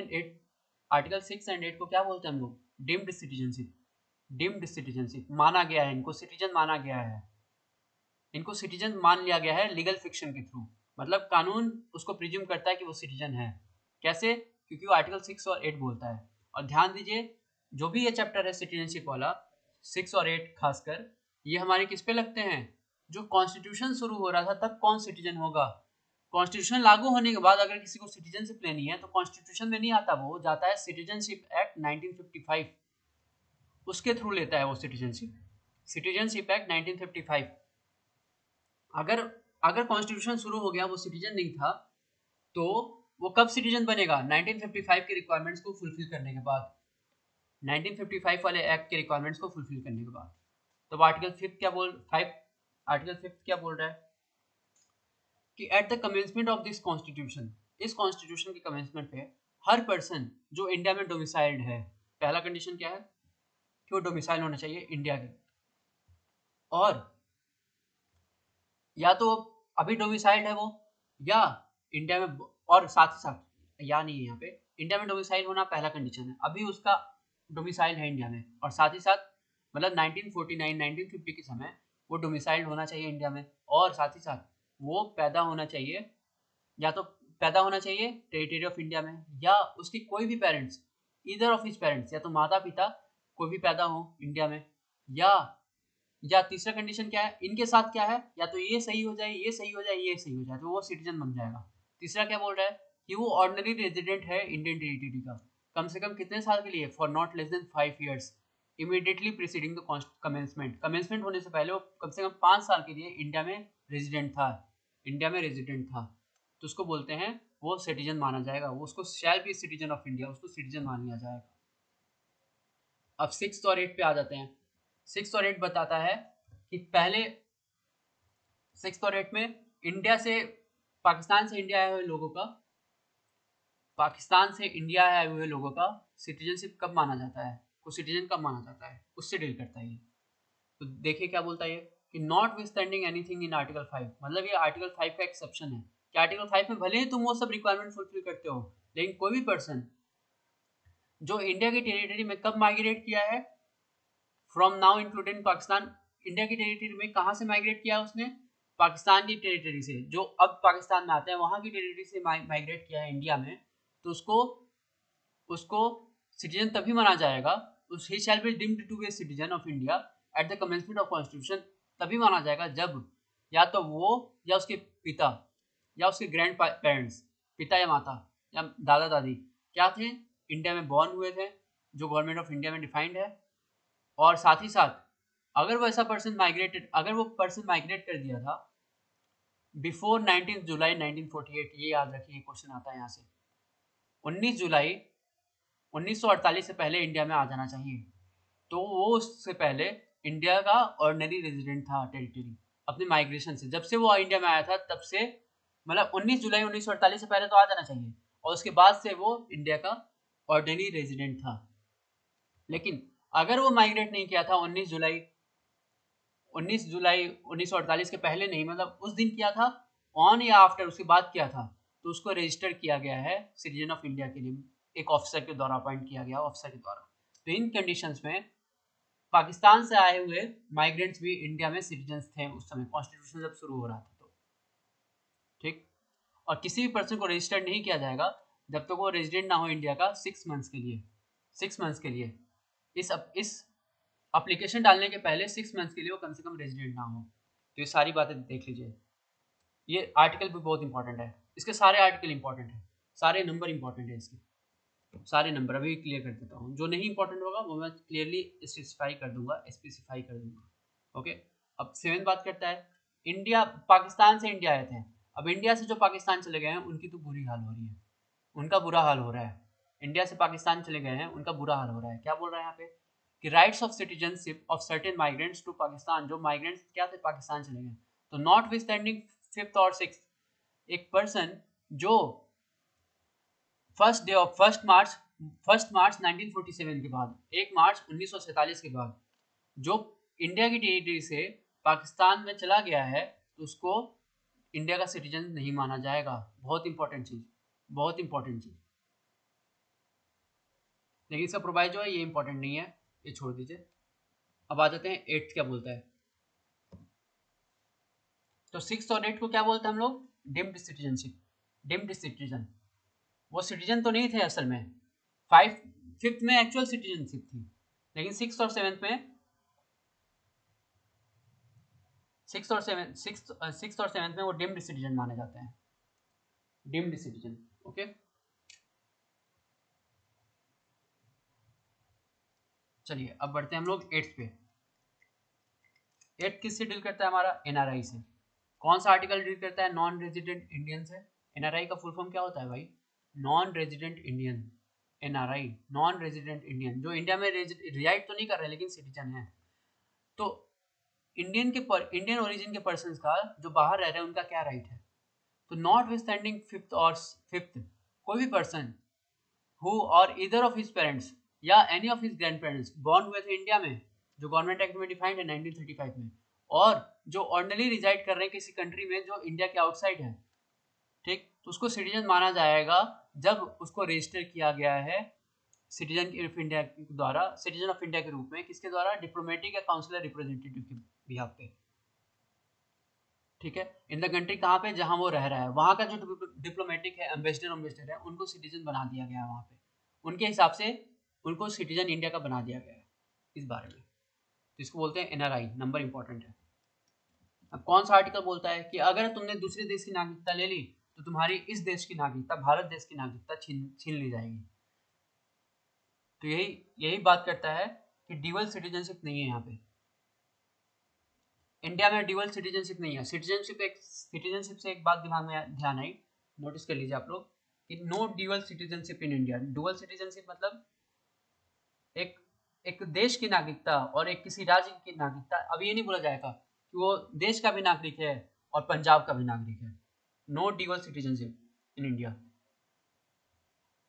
एंड 8 को क्या बोलते हैं हम लोग, डीम्ड सिटीजनशिप। डीम्ड सिटीजनशिप माना गया है, इनको सिटीजन माना गया है, इनको सिटीजन मान लिया गया है लीगल फिक्शन के थ्रू। मतलब कानून उसको प्रिज्यूम करता है कि वो सिटीजन है। कैसे, क्योंकि वो आर्टिकल 6 और 8 बोलता है। और ध्यान दीजिए जो भी ये चैप्टर है सिटीजनशिप वाला, 6 और 8 खासकर, ये हमारे किस पे लगते हैं, जो कॉन्स्टिट्यूशन शुरू हो रहा था तब कौन सिटीजन होगा। कॉन्स्टिट्यूशन लागू होने के बाद अगर किसी को सिटीजनशिप लेनी है तो कॉन्स्टिट्यूशन में नहीं आता, वो जाता है सिटीजनशिप एक्ट 1955, उसके थ्रू लेता है वो सिटीजनशिप। Citizenship act 1955। अगर अगर कॉन्स्टिट्यूशन शुरू हो गया, वो सिटीजन नहीं था, तो वो कब सिटीजन बनेगा, 1955 के रिक्वायरमेंट्स को फुलफिल करने के बाद, 1955 वाले एक्ट के रिक्वायरमेंट्स को फुलफिल करने के बाद। तो आर्टिकल 5 क्या बोल रहा है कि eight the commencement of this constitution, इस कॉन्स्टिट्यूशन के कमेंसमेंट पे हर पर्सन जो इंडिया में डोमिसाइल्ड है, पहला कंडीशन क्या है कि वो डोमिसाइल होना चाहिए इंडिया के, और या तो अभी डोमिसाइल्ड है वो, या इंडिया में, और साथ ही साथ या नहीं है यहाँ पे, इंडिया में डोमिसाइल होना पहला कंडीशन है, अभी उसका डोमिसाइल है इंडिया में, और साथ ही साथ मतलब 1949 1950 के समय वो डोमिसाइल्ड होना चाहिए इंडिया में, और साथ ही साथ वो पैदा होना चाहिए, या तो पैदा होना चाहिए टेरिटरी ऑफ इंडिया में, या उसके कोई भी parents, either of his parents, या तो माता पिता कोई भी पैदा हो इंडिया में, या तीसरा कंडीशन क्या है, इनके साथ क्या है, या तो ये सही हो जाए, ये सही हो जाए, ये सही हो जाए, तो वो सिटीजन बन जाएगा। तीसरा क्या बोल रहा है कि वो ऑर्डिनरी रेजिडेंट है इंडियन टेरिटरी का, कम से कम कितने साल के लिए, for not less than 5 years immediately preceding the commencement होने से पहले वो कम से कम 5 साल के लिए इंडिया में रेजिडेंट था, तो उसको बोलते हैं वो सिटीजन माना जाएगा, वो उसको shall be citizen of India, उसको सिटीजन मान लिया जाएगा। अब 6 और 8 पे आ जाते हैं। 6 और 8 बताता है कि पहले 6 और 8 में इंडिया से, पाकिस्तान से इंडिया आए हुए लोगों का सिटीजनशिप कब माना जाता है, को सिटीजन कब माना जाता है, उससे डील करता है ये। तो देखिए क्या बोलता है ये कि not withstanding anything in article 5, मतलब ये आर्टिकल 5 का एक्सेप्शन है कि आर्टिकल 5 में भले ही तुम वो सब रिक्वायरमेंट फुलफिल करते हो, लेकिन कोई भी पर्सन जो इंडिया की टेरिटरी में कब माइग्रेट किया है, from now including Pakistan, India की टेरिटरी में कहाँ से माइग्रेट किया उसने, पाकिस्तान की टेरिटरी से, जो अब पाकिस्तान में आते हैं वहाँ की टेरिटरी से माइग्रेट किया है इंडिया में, तो उसको सिटीजन तभी माना जाएगा, he shall be deemed to be citizen of India at the commencement of constitution, तभी माना जाएगा जब या तो वो, या उसके पिता, या उसके ग्रैंड पेरेंट्स, पिता या माता या दादा दादी क्या थे, इंडिया में बॉर्न हुए थे, जो गवर्नमेंट ऑफ इंडिया में डिफाइंड है, और साथ ही साथ अगर वो पर्सन माइग्रेट कर दिया था बिफोर 19 जुलाई 1948, ये याद रखिए क्वेश्चन आता है यहाँ से, 19 जुलाई 1948 से पहले इंडिया में आ जाना चाहिए, तो वो उससे पहले इंडिया का ऑर्डिनरी रेजिडेंट था टेरिटरी, अपने माइग्रेशन से, जब से वो इंडिया में आया था तब से, मतलब 19 जुलाई 1948 से पहले तो आ जाना चाहिए, और उसके बाद से वो इंडिया का ऑर्डिनरी रेजिडेंट था। लेकिन अगर वो माइग्रेट नहीं किया था 19 जुलाई 1948 के पहले नहीं, मतलब उस दिन किया था, ऑन या आफ्टर, उसके बाद किया था, तो उसको रजिस्टर किया गया है सिटीजन ऑफ इंडिया के लिए, एक ऑफिसर के द्वारा अपॉइंट किया गया ऑफिसर के द्वारा। तो इन कंडीशंस में पाकिस्तान से आए हुए माइग्रेंट्स भी इंडिया में सिटीजन्स थे उस समय, कॉन्स्टिट्यूशन जब शुरू हो रहा था तो, ठीक। और किसी भी पर्सन को रजिस्टर्ड नहीं किया जाएगा जब तक वो रेजिडेंट ना हो इंडिया का 6 मंथ्स के लिए, 6 मंथ्स के लिए। इस एप्लीकेशन डालने के पहले 6 मंथ्स के लिए वो कम से कम रेजिडेंट ना हो। तो ये सारी बातें देख लीजिए। ये आर्टिकल भी बहुत इंपॉर्टेंट है, इसके सारे आर्टिकल इंपॉर्टेंट है, सारे नंबर इंपॉर्टेंट है इसके, सारे नंबर अभी क्लियर कर देता हूँ। जो नहीं इंपॉर्टेंट होगा वो मैं क्लियरली स्पेसिफाई कर दूंगा। ओके, अब 7 बात करता है इंडिया, पाकिस्तान से इंडिया आए थे। अब इंडिया से जो पाकिस्तान चले गए हैं उनकी तो बुरी हाल हो रही है, उनका बुरा हाल हो रहा है। इंडिया से पाकिस्तान चले गए हैं उनका बुरा हाल हो रहा है। क्या बोल रहा है यहाँ पे कि rights of citizenship of certain migrants to Pakistan, जो माइग्रेंट्स क्या थे पाकिस्तान चले गए, तो नॉट विथ स्टैंडिंग 5th और 6th, एक पर्सन जो 1 मार्च 1947 के बाद, 1 मार्च 1947 के बाद जो इंडिया की टेरिटरी से पाकिस्तान में चला गया है तो उसको इंडिया का सिटीजन नहीं माना जाएगा। बहुत इंपॉर्टेंट चीज, बहुत इंपॉर्टेंट चीज। लेकिन इसका प्रोवाइड जो है ये इंपॉर्टेंट नहीं है, ये छोड़ दीजिए। अब आ जाते हैं 8th क्या बोलता है। तो 6th और 8th को क्या बोलते हैं हम लोग, डिम्ड सिटीजनशिप, डिम्ड सिटीजन। वो सिटीजन तो नहीं थे असल में, 5th में एक्चुअल सिटीजनशिप थी, लेकिन 6th और 7th में, 6th और 7th में वो डिम्ड सिटीजन माने जाते हैं, डिम्ड सिटीजन। ओके, चलिए अब बढ़ते हैं हम लोग 8th पे। 8th किससे डील करता है हमारा, एनआरआई से। कौन सा आर्टिकल डील करता है, नॉन रेजिडेंट इंडियन से। एनआरआई का फुल फॉर्म क्या होता है भाई, non resident Indian. NRI non resident Indian, जो इंडिया में रिजाइड तो नहीं कर रहे लेकिन सिटीजन है। तो इंडियन ओरिजिन के पर्सन का जो बाहर रह रहे हैं उनका क्या राइट है, तो नॉट विथ स्टैंडिंग 5th और 5th, कोई भी पर्सन हु और ईदर ऑफ हिज पेरेंट्स या any of his grand parents born हुए थे इंडिया में, जो गवर्नमेंट एक्ट में डिफाइंड है 1935 में, और जो ऑर्डिनली रिजाइड कर रहे हैं किसी कंट्री में जो इंडिया के आउटसाइड है, ठीक, तो उसको सिटीजन माना जाएगा जब उसको रजिस्टर किया गया है सिटीजन ऑफ इंडिया के द्वारा, सिटीजन ऑफ इंडिया के रूप में, किसके द्वारा, डिप्लोमेटिक या काउंसिलर रिप्रेजेंटेटिव के बिहाफ पे, ठीक है, इन द कंट्री, कहाँ पे, जहां वो रह रहा है, वहां का जो डिप्लोमेटिक है, एम्बेसडर है, उनको सिटीजन बना दिया गया है वहां पे, उनके हिसाब से उनको सिटीजन इंडिया का बना दिया गया है इस बारे में। तो इसको बोलते हैं एनआरआई, नंबर इंपॉर्टेंट है। अब कौन सा आर्टिकल बोलता है कि अगर तुमने दूसरे देश की नागरिकता ले ली तो तुम्हारी इस देश की नागरिकता, भारत देश की नागरिकता छीन ली जाएगी। तो यही यही बात करता है कि ड्यूअल सिटीजनशिप नहीं है यहाँ पे, इंडिया में ड्यूअल सिटीजनशिप नहीं है। सिटीजनशिप से एक बात दिमाग में ध्यान आई, नोटिस कर लीजिए आप लोग कि no dual citizenship in India. Dual citizenship मतलब एक एक देश की नागरिकता और एक किसी राज्य की नागरिकता। अब ये नहीं बोला जाएगा कि वो देश का भी नागरिक है और पंजाब का भी नागरिक है। No dual citizenship in India,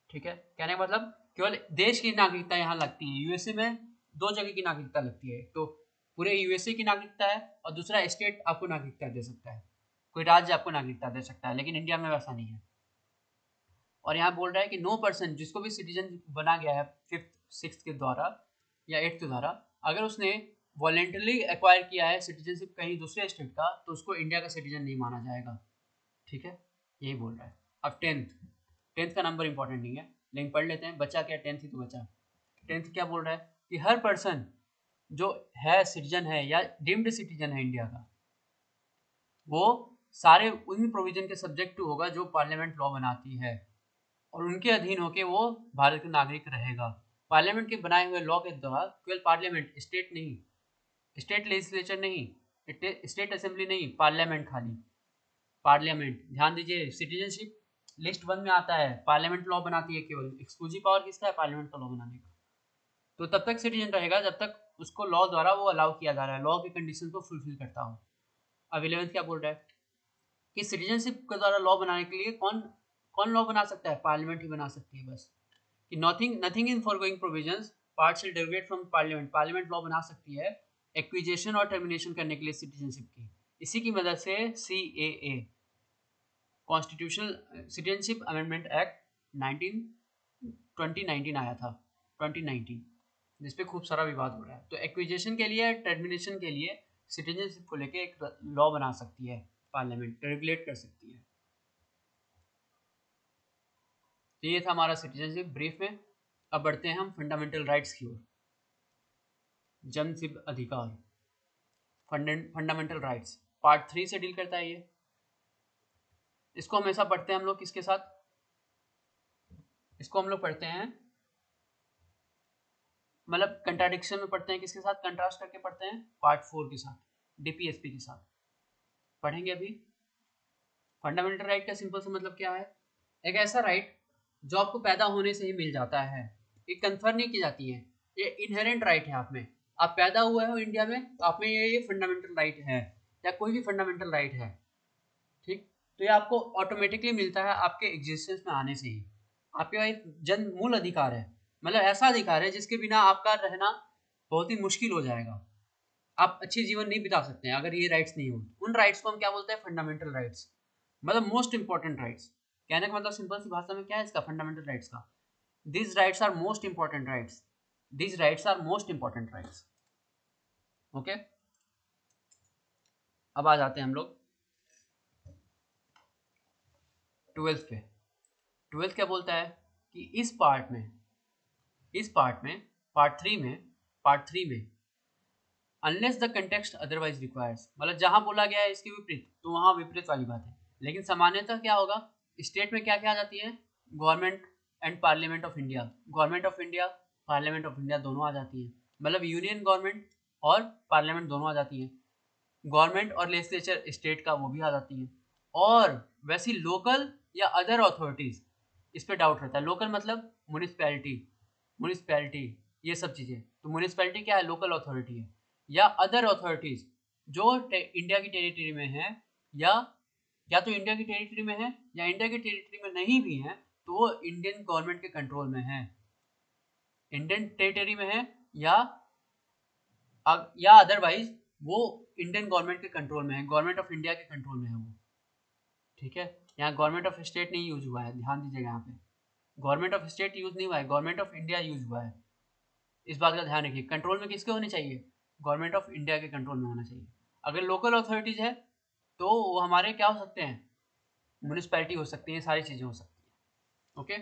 ठीक है। कहने का मतलब केवल देश की नागरिकता यहाँ लगती है। यूएसए में 2 जगह की नागरिकता लगती है, तो पूरे यूएसए की नागरिकता है और दूसरा स्टेट आपको नागरिकता दे सकता है, कोई राज्य आपको नागरिकता दे सकता है, लेकिन इंडिया में वैसा नहीं है। और यहाँ बोल रहा है कि नो पर्सन, जिसको भी सिटीजन बना गया है 5th 6th के द्वारा या 8th के द्वारा, अगर उसने वॉलेंटरली एक्वायर किया है सिटीजनशिप कहीं दूसरे स्टेट का, तो उसको इंडिया का सिटीजन नहीं माना जाएगा, ठीक है, यही बोल रहा है। अब 10th का नंबर इंपॉर्टेंट नहीं है, लेकिन पढ़ लेते हैं। बचा क्या, 10th ही तो बचा। 10th क्या बोल रहा है कि हर पर्सन जो है सिटीजन है या डीम्ड सिटीजन है इंडिया का, वो सारे उन प्रोविजन के सब्जेक्ट टू होगा जो पार्लियामेंट लॉ बनाती है, और उनके अधीन होके वो भारत का नागरिक रहेगा। पार्लियामेंट के बनाए हुए लॉ के द्वारा, केवल पार्लियामेंट, स्टेट नहीं, स्टेट लेजिस्लेचर नहीं, स्टेट असेंबली नहीं, पार्लियामेंट खाली, पार्लियामेंट। ध्यान दीजिए, सिटीजनशिप लिस्ट 1 में आता है, पार्लियामेंट लॉ बनाती है, केवल एक्सक्लूसिव पावर किसका है, पार्लियामेंट का लॉ बनाने का। तो तब तक सिटीजन रहेगा जब तक उसको लॉ द्वारा वो अलाउ किया जा रहा है, लॉ की कंडीशन को फुलफिल करता हो। अब 11th क्या बोल रहा है कि सिटीजनशिप के द्वारा लॉ बनाने के लिए कौन कौन लॉ बना सकता है, पार्लियामेंट ही बना सकती है बस। कि nothing in foregoing provisions part shall derivate from parliament, parliament law बना सकती है एक्विजिशन और टर्मिनेशन करने के लिए सिटीजनशिप की। इसी की मदद से CAA, constitutional citizenship amendment act 2019 आया था, 2019, जिस पे खूब सारा विवाद हो रहा है। तो एक्विजिशन के लिए, टर्मिनेशन के लिए सिटीजनशिप को लेके एक लॉ बना सकती है पार्लियामेंट, रेगुलेट कर सकती है। तो ये था हमारा सिटीजनशिप ब्रीफ में। अब बढ़ते हैं हम फंडामेंटल राइट्स की ओर। जन्मसिद्ध अधिकार, फंडामेंटल राइट्स, पार्ट 3 से डील करता है ये। इसको हमेशा पढ़ते हैं हम लोग किसके साथ, इसको हम लोग पढ़ते हैं मतलब कंट्राडिक्शन में पढ़ते हैं, किसके साथ कंट्रास्ट करके पढ़ते हैं, पार्ट 4 के साथ, डीपीएसपी के साथ पढ़ेंगे अभी। फंडामेंटल राइट का सिंपल सा मतलब क्या है, एक ऐसा राइट जो आपको पैदा होने से ही मिल जाता है, ये कन्फर नहीं की जाती है, ये इनहेरेंट राइट है आप में। आप पैदा हुए हो इंडिया में तो आप में ये फंडामेंटल राइट है, या कोई भी फंडामेंटल राइट है, ठीक। तो ये आपको ऑटोमेटिकली मिलता है आपके एग्जिस्टेंस में आने से ही। आपके एक जन्म मूल अधिकार है, मतलब ऐसा अधिकार है जिसके बिना आपका रहना बहुत ही मुश्किल हो जाएगा, आप अच्छी जीवन नहीं बिता सकते हैं अगर ये राइट्स नहीं हो। उन राइट्स को हम क्या बोलते हैं, फंडामेंटल राइट्स, मतलब मोस्ट इंपॉर्टेंट राइट्स। कहने का मतलब सिंपल सी भाषा में क्या है इसका, फंडामेंटल राइट्स का, this rights are most important rights, this rights are most important rights. Okay, अब आ जाते हैं हम लोग 12th पे। 12th क्या बोलता है कि इस पार्ट में पार्ट थ्री में unless the context otherwise requires, मतलब जहां बोला गया है इसके विपरीत तो वहां विपरीत वाली बात है। लेकिन सामान्यतः क्या होगा, स्टेट में क्या क्या आ जाती है, government and parliament of India, government of India, parliament of India दोनों आ जाती है, मतलब यूनियन गवर्नमेंट और पार्लियामेंट दोनों आ जाती है। गवर्नमेंट और लेजिस्लेचर स्टेट का वो भी आ जाती है। और वैसी लोकल या अदर अथॉरिटीज, इस पे डाउट रहता है, लोकल मतलब म्यूनिसिपैलिटी ये सब चीज़ें। तो म्यूनिसिपैलिटी क्या है, लोकल अथॉरिटी है। या अदर अथॉरिटीज जो इंडिया की टेरिटरी में है, या तो इंडिया की टेरिटरी में है या इंडिया की टेरिटरी में नहीं भी है तो वो इंडियन गवर्नमेंट के कंट्रोल में है, इंडियन टेरिटरी में है या अदरवाइज वो इंडियन गवर्नमेंट के कंट्रोल में है, गवर्नमेंट ऑफ इंडिया के कंट्रोल में है वो, ठीक है। यहाँ गवर्नमेंट ऑफ स्टेट नहीं यूज हुआ है, ध्यान दीजिएगा, यहाँ पे गवर्नमेंट ऑफ स्टेट यूज नहीं हुआ है, गवर्नमेंट ऑफ इंडिया यूज हुआ है। इस बात का ध्यान रखिए, कंट्रोल में किसके होने चाहिए, गवर्नमेंट ऑफ इंडिया के कंट्रोल में होना चाहिए। अगर लोकल अथॉरिटीज है तो वो हमारे क्या हो सकते हैं, म्यूनिसपैलिटी हो सकती है, सारी चीज़ें हो सकती हैं। ओके,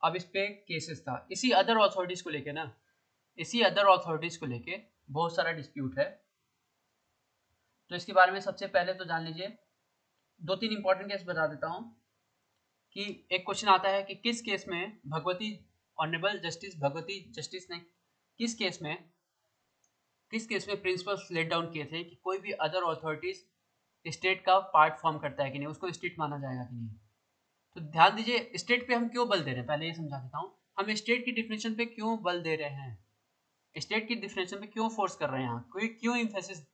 अब इस पे केसेस था इसी अदर अथॉरिटीज़ को लेके ना, इसी अदर अथॉरिटीज़ को लेके बहुत सारा डिस्प्यूट है। तो इसके बारे में सबसे पहले तो जान लीजिए, 2-3 इंपॉर्टेंट केस बता देता हूँ कि एक क्वेश्चन आता है कि किस केस में Bhagwati, honourable justice Bhagwati justice ने किस केस में प्रिंसिपल्स लेट डाउन किए थे कि कोई भी अदर अथॉरिटीज स्टेट का पार्ट फॉर्म करता है कि नहीं, उसको स्टेट माना जाएगा कि नहीं। तो ध्यान दीजिए, स्टेट पे हम क्यों बल दे रहे हैं, पहले ये समझा देता हूँ, हम स्टेट की डिफिनेशन पे क्यों बल दे रहे हैं, स्टेट की डिफिनेशन पे क्यों फोर्स कर रहे हैं यहाँ, कोई क्यों इम्फेसिस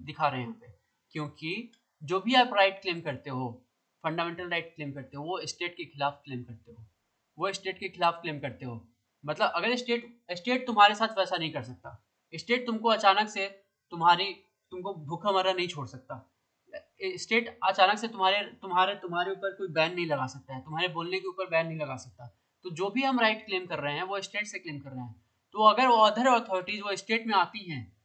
दिखा रहे हैं यहाँ पे, क्योंकि जो भी आप राइट क्लेम करते हो, फंडामेंटल राइट क्लेम करते हो, वो स्टेट के खिलाफ क्लेम करते हो, वो स्टेट के खिलाफ क्लेम करते हो। मतलब अगर स्टेट तुम्हारे साथ वैसा नहीं कर सकता, स्टेट तुमको अचानक से तुमको भूखा मरा नहीं छोड़ सकता, स्टेट अचानक से तुम्हारे ऊपर कोई बैन नहीं लगा सकता है, तुम्हारे बोलने के ऊपर बैन नहीं लगा सकता। तो जो भी हम राइट क्लेम कर रहे हैं वो स्टेट से क्लेम कर रहे हैं। तो अगर वो अदर अथॉरिटीज वो स्टेट में आती हैं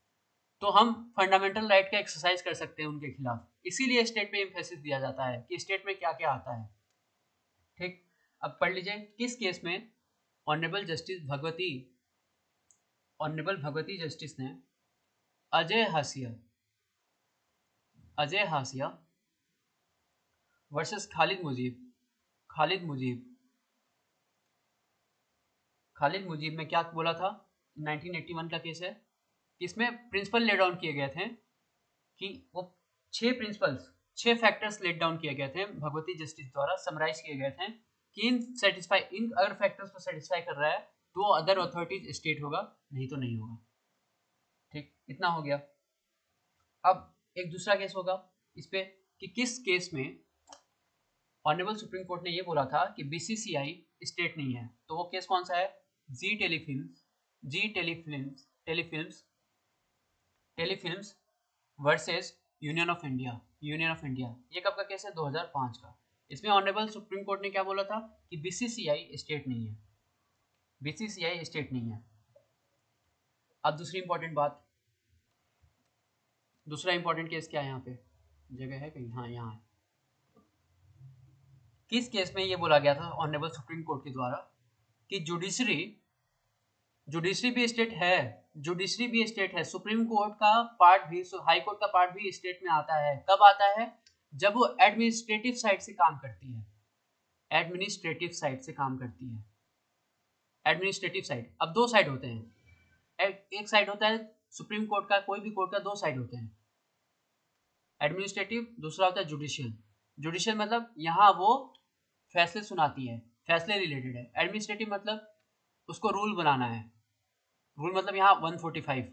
तो हम फंडामेंटल राइट का एक्सरसाइज कर सकते हैं उनके खिलाफ, इसीलिए स्टेट पे एम्फेसिस दिया जाता है कि स्टेट में क्या क्या आता है, ठीक। अब पढ़ लीजिए, किस केस में ऑनरेबल भगवती जस्टिस ने अजय हासिया वर्सेस खालिद मुजीब में क्या बोला था, 1981 का केस है, इसमें प्रिंसिपल लेट डाउन किए गए थे कि वो 6 फैक्टर्स लेट डाउन किए गए थे भगवती जस्टिस द्वारा, समराइज किए गए थे कि इन अगर फैक्टर्स को सेटिस्फाई कर रहा है तो वो अदर अथॉरिटीज स्टेट होगा, नहीं तो नहीं होगा, ठीक। इतना हो गया। अब एक दूसरा केस होगा इस पे कि किस केस में ऑनरेबल सुप्रीम कोर्ट ने ये बोला था कि बीसीसीआई स्टेट नहीं है, तो वो केस कौन सा है, Zee telefilms versus Union of India. ये कब का केस है, 2005 का। इसमें ऑनरेबल सुप्रीम कोर्ट ने क्या बोला था कि बीसीसीआई स्टेट नहीं है, बीसीसीआई स्टेट नहीं है। अब दूसरी इंपॉर्टेंट बात, दूसरा इंपॉर्टेंट केस क्या है, यहाँ पे जगह है कहीं, हाँ यहाँ है। किस केस में ये बोला गया था ऑनरेबल सुप्रीम कोर्ट के द्वारा कि जुडिशरी भी स्टेट है, जुडिशरी भी स्टेट है, सुप्रीम कोर्ट का पार्ट भी, हाई कोर्ट का पार्ट भी स्टेट में आता है। कब आता है? जब वो एडमिनिस्ट्रेटिव साइड से काम करती है, एडमिनिस्ट्रेटिव साइड से काम करती है। एडमिनिस्ट्रेटिव साइड, अब दो साइड होते हैं, एक साइड होता है सुप्रीम कोर्ट का, कोई भी कोर्ट का दो साइड होते हैं, एडमिनिस्ट्रेटिव, दूसरा होता है जुडिशियल। जुडिशियल मतलब यहाँ वो फैसले सुनाती है, फैसले रिलेटेड है। एडमिनिस्ट्रेटिव मतलब उसको रूल बनाना है, रूल मतलब यहाँ 145,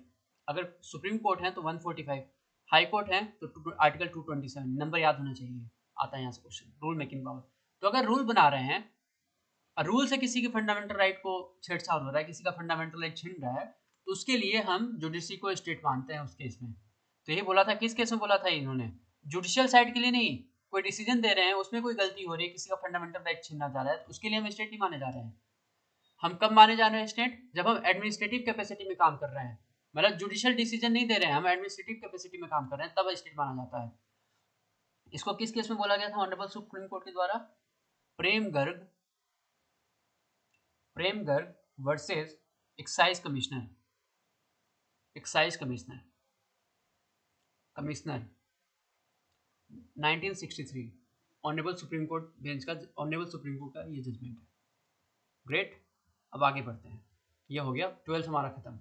अगर सुप्रीम कोर्ट है तो 145, हाई कोर्ट है तो आर्टिकल 227, नंबर याद होना चाहिए, आता है यहाँ से क्वेश्चन, रूल मेकिंग पावर। तो अगर रूल बना रहे हैं, रूल से किसी के फंडामेंटल राइट को छेड़छाड़ हो रहा है, किसी का फंडामेंटल राइट छीन रहा है, तो उसके लिए हम जुडिशरी को स्टेट मानते हैं उस केस में। तो ये बोला था, किस केस में बोला था इन्होंने? जुडिशियल साइड के लिए नहीं, कोई डिसीजन दे रहे हैं उसमें कोई गलती हो रही है, किसी का फंडामेंटल राइट छीनना जा रहा है, तो उसके लिए हम स्टेट नहीं माने जा रहे हैं। हम कब माने जा रहे हैं स्टेट? जब हम एडमिनिस्ट्रेटिव कैपेसिटी में काम कर रहे हैं, मतलब जुडिशियल डिसीजन नहीं दे रहे हैं, हम एडमिनिस्ट्रेटिव कैपेसिटी में काम कर रहे हैं, तब स्टेट माना जाता है। इसको किस केस में बोला गया था ऑनरेबल सुप्रीम कोर्ट के द्वारा? Prem Garg versus excise commissioner, excise commissioner 1963, honourable supreme Court bench का, ऑनरेबल सुप्रीम कोर्ट का ये जजमेंट है। ग्रेट, अब आगे बढ़ते हैं, ये हो गया 12th हमारा खत्म।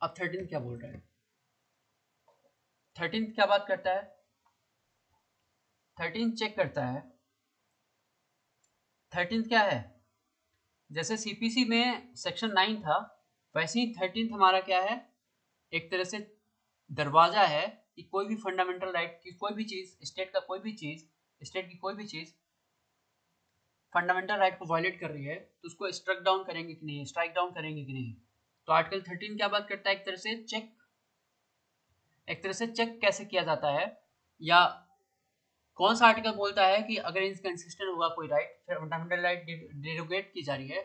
अब 13 क्या बोल रहा है? 13 क्या बात करता है? 13 चेक करता है, 13 क्या है? जैसे सीपीसी में सेक्शन 9 था, वैसे ही 13 हमारा क्या है? एक तरह से दरवाजा है कि कोई भी फंडामेंटल राइट की कोई भी चीज, स्टेट का कोई भी चीज, स्टेट की कोई भी चीज फंडामेंटल राइट को वायलेट कर रही है, तो उसको स्ट्राइक डाउन करेंगे कि नहीं, स्ट्राइक डाउन करेंगे कि नहीं। तो आर्टिकल 13 क्या बात करता है? एक तरह से चेक, एक तरह से चेक कैसे किया जाता है, या कौन सा आर्टिकल बोलता है कि अगर इनकंसिस्टेंट होगा कोई राइट, फंडामेंटल राइट डिरोगेट की जा रही है,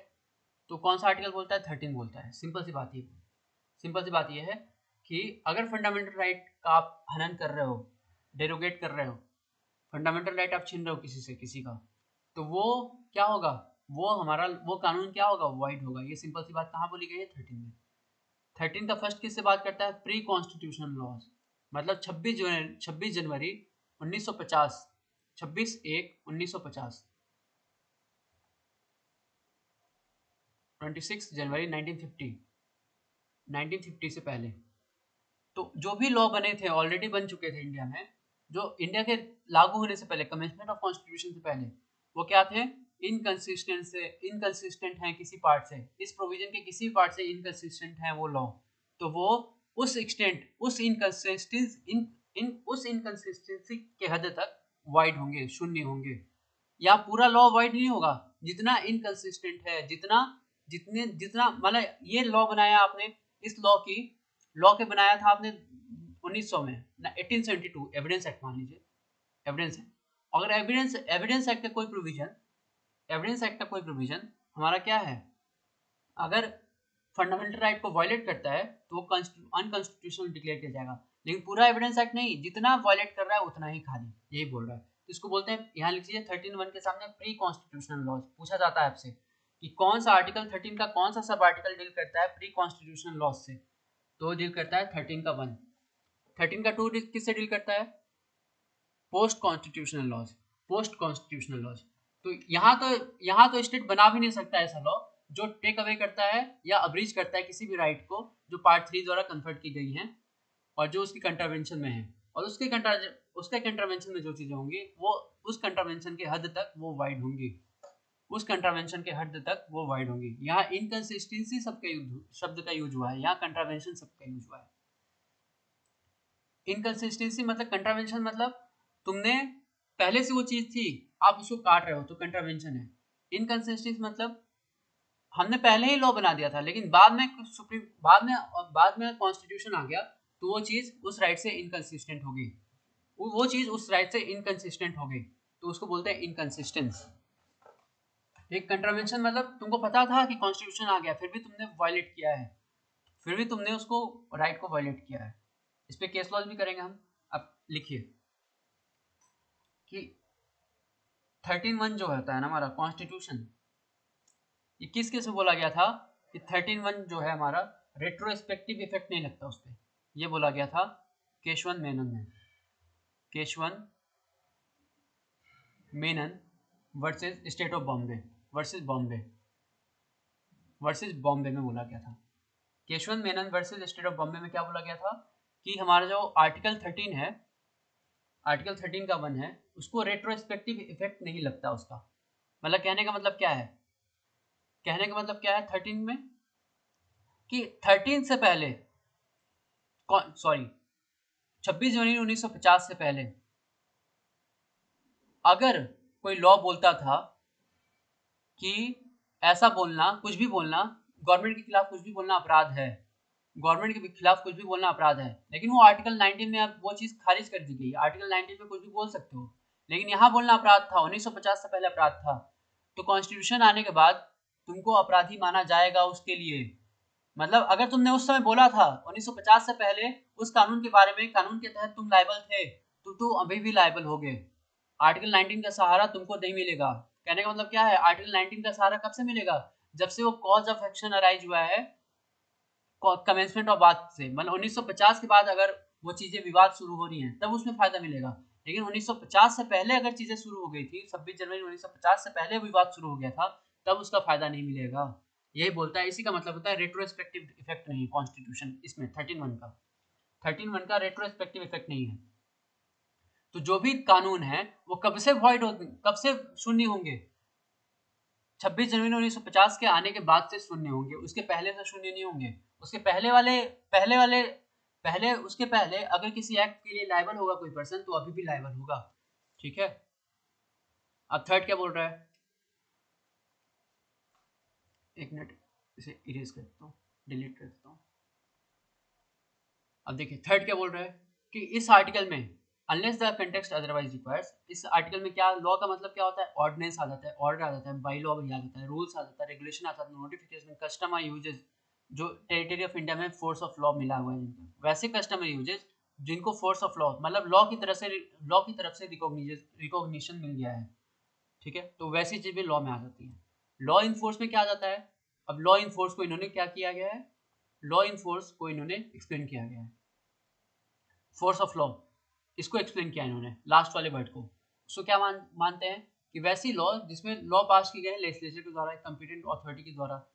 तो कौन सा आर्टिकल बोलता है? 13 बोलता है। सिंपल सी बात, ये सिंपल सी बात ये है कि अगर फंडामेंटल राइट का आप हनन कर रहे हो, डेरोगेट कर रहे हो, फंडामेंटल राइट आप छीन रहे हो किसी से, किसी का, तो वो क्या होगा? वो हमारा वो कानून क्या होगा? वाइड होगा। ये सिंपल सी बात कहाँ बोली गई है? 13 में। 13 का फर्स्ट किससे बात करता है? प्री कॉन्स्टिट्यूशनल लॉज, मतलब 26 जनवरी 1950, 26/1/1950, 26 जनवरी 1950, 1950 से पहले। तो जो भी लॉ बने थे, ऑलरेडी बन चुके थे इंडिया में, जो इंडिया के लागू होने से पहले, कमेंसमेंट ऑफ कॉन्स्टिट्यूशन से पहले, वो क्या थे? इनकंसिस्टेंट हैं किसी पार्ट से, इस प्रोविजन के किसी पार्ट से इनकंसिस्टेंट है वो लॉ, तो वो उस एक्सटेंट, उस इनकंसिस्टेंसी के हद तक वाइड होंगे, शून्य होंगे। या पूरा लॉ वाइड नहीं होगा, जितना इनकंसिस्टेंट है, जितना मतलब ये लॉ बनाया आपने, इस लॉ के बनाया था आपने 1900 में ना, 1872 एविडेंस एक्ट मान लीजिए, एविडेंस एक्ट। अगर एविडेंस एक्ट का कोई प्रोविजन, एविडेंस एक्ट का कोई प्रोविजन हमारा क्या है, अगर फंडामेंटल राइट को वायलेट करता है तो वो अनकॉन्स्टिट्यूशनल डिक्लेयर किया जाएगा। लेकिन पूरा एविडेंस एक्ट नहीं, जितना वायलेट कर रहा है उतना ही खाली, यही बोल रहा है। तो इसको बोलते हैं, यहाँ लिख लीजिए 13(1) के सामने प्री कॉन्स्टिट्यूशनल लॉज। पूछा जाता है आपसे कि कौन सा आर्टिकल 13 का कौन सा सब आर्टिकल डील करता है प्री कॉन्स्टिट्यूशनल लॉज से, तो डील करता है 13 का 1। 13 का 2 किससे डील करता है? Post constitutional laws, post constitutional laws. तो यहाँ तो स्टेट बना भी नहीं सकता ऐसा लॉ जो टेक अवे करता है या अब्रीज करता है किसी भी राइट को जो पार्ट 3 द्वारा कन्फर्ट की गई हैं और जो उसकी कंट्रावेंशन में है, और उसके कंट्रावेंशन में जो चीजें होंगी वो उस कंट्रावेंशन के हद तक वो वाइड होंगी, उस कंट्रावेंशन के हद तक वो वाइड होंगी। यहाँ इनकंसिस्टेंसी शब्द का यूज हुआ है, यहाँ कंट्रावेंशन शब्द का यूज हुआ है। इनकंसिस्टेंसी मतलब कंट्रावेंशन, मतलब तुमने पहले से वो चीज थी, आप उसको काट रहे हो तो कंट्रावेंशन है। इनकंसिस्टेंसी मतलब हमने पहले ही लॉ बना दिया था, लेकिन बाद में कॉन्स्टिट्यूशन आ गया तो वो चीज उस राइट से इनकंसिस्टेंट हो गई, वो चीज उस राइट से इनकंसिस्टेंट हो गई, तो उसको बोलते हैं इनकंसिस्टेंस। एक कंट्रावेंशन मतलब तुमको पता था कि कॉन्स्टिट्यूशन आ गया, फिर भी तुमने वायलेट किया है, फिर भी तुमने उसको राइट को वायलेट किया है। इस पे केस लॉज भी करेंगे हम। अब लिखिए कि 13(1) जो होता है ना हमारा कॉन्स्टिट्यूशन, ये किस किस में बोला गया था कि 13(1) जो है हमारा रेट्रोस्पेक्टिव इफेक्ट नहीं लगता उस पर, ये बोला गया था केशवन मेनन ने। Keshavan Menon versus state of Bombay versus Bombay में बोला गया था। Keshavan Menon versus state of Bombay में क्या बोला गया था कि हमारा जो आर्टिकल 13 है, आर्टिकल 13 का 1 है, उसको रेट्रोस्पेक्टिव इफेक्ट नहीं लगता उसका। मतलब कहने का मतलब क्या है, कहने का मतलब क्या है 13 में कि 13 से पहले, सॉरी 26 जनवरी 1950 से पहले अगर कोई लॉ बोलता था कि ऐसा बोलना, कुछ भी बोलना, गवर्नमेंट के खिलाफ कुछ भी बोलना अपराध है, गवर्नमेंट के खिलाफ कुछ भी बोलना अपराध है, लेकिन वो आर्टिकल 19 में अब वो चीज खारिज कर दी गई। आर्टिकल 19 में कुछ भी बोल सकते हो, लेकिन यहाँ बोलना अपराध था, 1950 से पहले अपराध था। तो कॉन्स्टिट्यूशन आने के बाद तुमको अपराधी माना जाएगा उसके लिए। मतलब अगर तुमने उस समय बोला था 1950 से पहले उस कानून के बारे में, कानून के तहत तुम लायबल थे, तो तुम अभी भी लायबल हो गए। आर्टिकल 19 का सहारा तुमको नहीं मिलेगा। कहने का मतलब क्या है, आर्टिकल 19 का सहारा कब से मिलेगा, जब से वो कॉज ऑफ एक्शन अराइज हुआ है कमेंसमेंट ऑफ बात से। मतलब 1950 के बाद अगर वो चीजें विवाद शुरू हो रही हैं तब उसमें फायदा मिलेगा, लेकिन 1950 से पहले अगर चीजें शुरू हो गई थी, 26 जनवरी 1950 से पहले विवाद शुरू हो गया था, तब उसका फायदा नहीं मिलेगा। यही बोलता है, इसी का मतलब होता है रेट्रोस्पेक्टिव इफेक्ट नहीं कॉन्स्टिट्यूशन इसमें 13(1) का, 13(1) का रेट्रोस्पेक्टिव इफेक्ट नहीं है। तो जो भी कानून है वो कब से वॉइड होते, कब से शून्य होंगे, 26 जनवरी 1950 के आने के बाद से शून्य होंगे, उसके पहले से शून्य नहीं होंगे। उसके पहले उसके पहले अगर किसी एक्ट के लिए लायबल होगा कोई पर्सन, तो अभी भी लायबल होगा। ठीक है, अब थर्ड क्या बोल रहा है, एक मिनट इसे इरेज कर देता हूँ, डिलीट कर देता हूँ। अब देखिए थर्ड क्या बोल रहा है कि इस आर्टिकल में unless the context otherwise requires, इस आर्टिकल में क्या लॉ का मतलब क्या होता है, ऑर्डिनेंस आ जाता है, ऑर्डर आ जाता है, बाई लॉ भी आ जाता है, रूल्स आ जाता है, रेगुलेशन आ जाता है, नोटिफिकेशन, कस्टमर यूजेस, जो टेरिटरी ऑफ इंडिया में फोर्स ऑफ लॉ मिला हुआ है जिनको, वैसे कस्टमर यूजेस जिनको फोर्स ऑफ लॉ मतलब लॉ की तरफ से रिकॉग्निशन मिल गया है। ठीक है, तो वैसी चीज भी लॉ में आ जाती है। लॉ इनफोर्स में क्या आ जाता है, अब लॉ इनफोर्स को इन्होंने क्या किया गया है, लॉ इनफोर्स को इन्होंने एक्सप्लेन किया गया है, फोर्स ऑफ लॉ इसको एक्सप्लेन किया इन्होंने लास्ट वाले वर्ड को। उसको क्या मानते हैं कि वैसी लॉ जिसमें लॉ पास की गई लेजिस्लेचर के द्वारा, कंपिटेंट अथॉरिटी के द्वारा,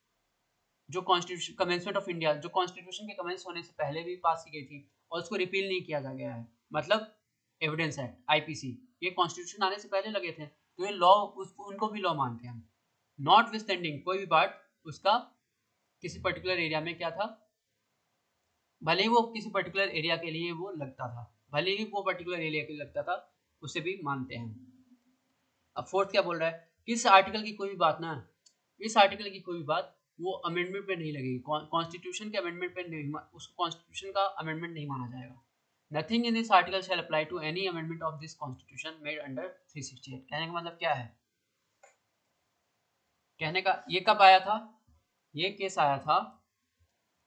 जो कॉन्स्टिट्यूशन कमेंसमेंट ऑफ इंडिया, जो कॉन्स्टिट्यूशन के कमेंस होने से पहले भी पास की गई थी और उसको रिपील नहीं किया जा गया है। मतलब एविडेंस एक्ट, आईपीसी, ये कॉन्स्टिट्यूशन आने से पहले लगे थे, तो ये लॉ उनको भी लॉ मानते हैं हम। नॉट विथस्टैंडिंग, कोई भी पार्ट उसका किसी पर्टिकुलर एरिया में क्या था, भले ही वो किसी पर्टिकुलर एरिया के लिए वो लगता था, भले ही वो पर्टिकुलर एरिया के लिए लगता था, उसे भी मानते हैं। अब फोर्थ क्या बोल रहा है कि इस आर्टिकल की कोई भी बात ना, इस आर्टिकल की कोई भी बात वो अमेंडमेंट पे नहीं लगेगी, कॉन्स्टिट्यूशन के अमेंडमेंट पे नहीं, उसको कॉन्स्टिट्यूशन का अमेंडमेंट नहीं माना जाएगा। Nothing in this article shall apply to any amendment of this constitution made under 368। कहने का मतलब क्या है, कहने का ये कब आया था, ये केस आया था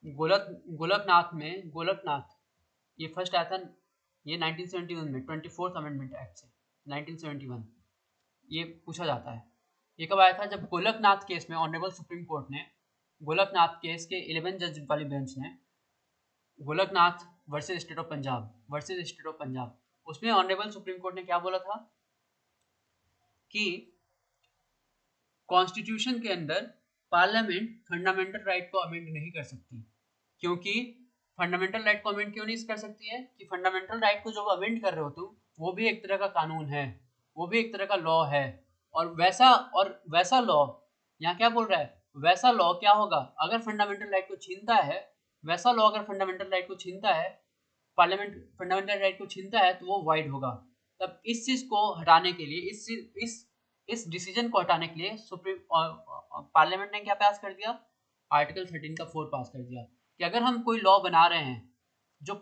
गोलकनाथ में, गोलकनाथ ये फर्स्ट आया था, ये 1971 में 24th अमेंडमेंट एक्ट से 1971 ये पूछा जाता है। ये कब आया था, जब गोलकनाथ केस में ऑनरेबल सुप्रीम कोर्ट ने, गोलकनाथ केस के 11 जज वाली बेंच ने, Golaknath versus state of Punjab, उसमें ऑनरेबल सुप्रीम कोर्ट ने क्या बोला था कि कॉन्स्टिट्यूशन के अंदर पार्लियामेंट फंडामेंटल राइट को अमेंड नहीं कर सकती। क्योंकि फंडामेंटल राइट को अमेंड क्यों नहीं कर सकती है कि फंडामेंटल राइट को जो अमेंड कर रहे हो तुम, वो भी एक तरह का कानून है, वो भी एक तरह का लॉ है। और वैसा लॉ यहाँ क्या बोल रहा है, वैसा लॉ क्या होगा अगर फंडामेंटल राइट को छीनता है, वैसा लॉ अगर फंडामेंटल राइट को छीनता है, पार्लियामेंट फंडामेंटल राइट को छीनता है, तो वो वाइड होगा। तब इस चीज को हटाने के लिए, इस डिसीजन को हटाने के लिए सुप्रीम पार्लियामेंट ने क्या पास कर दिया, आर्टिकल 13 का 4 पास कर दिया कि अगर हम कोई लॉ बना रहे हैं जो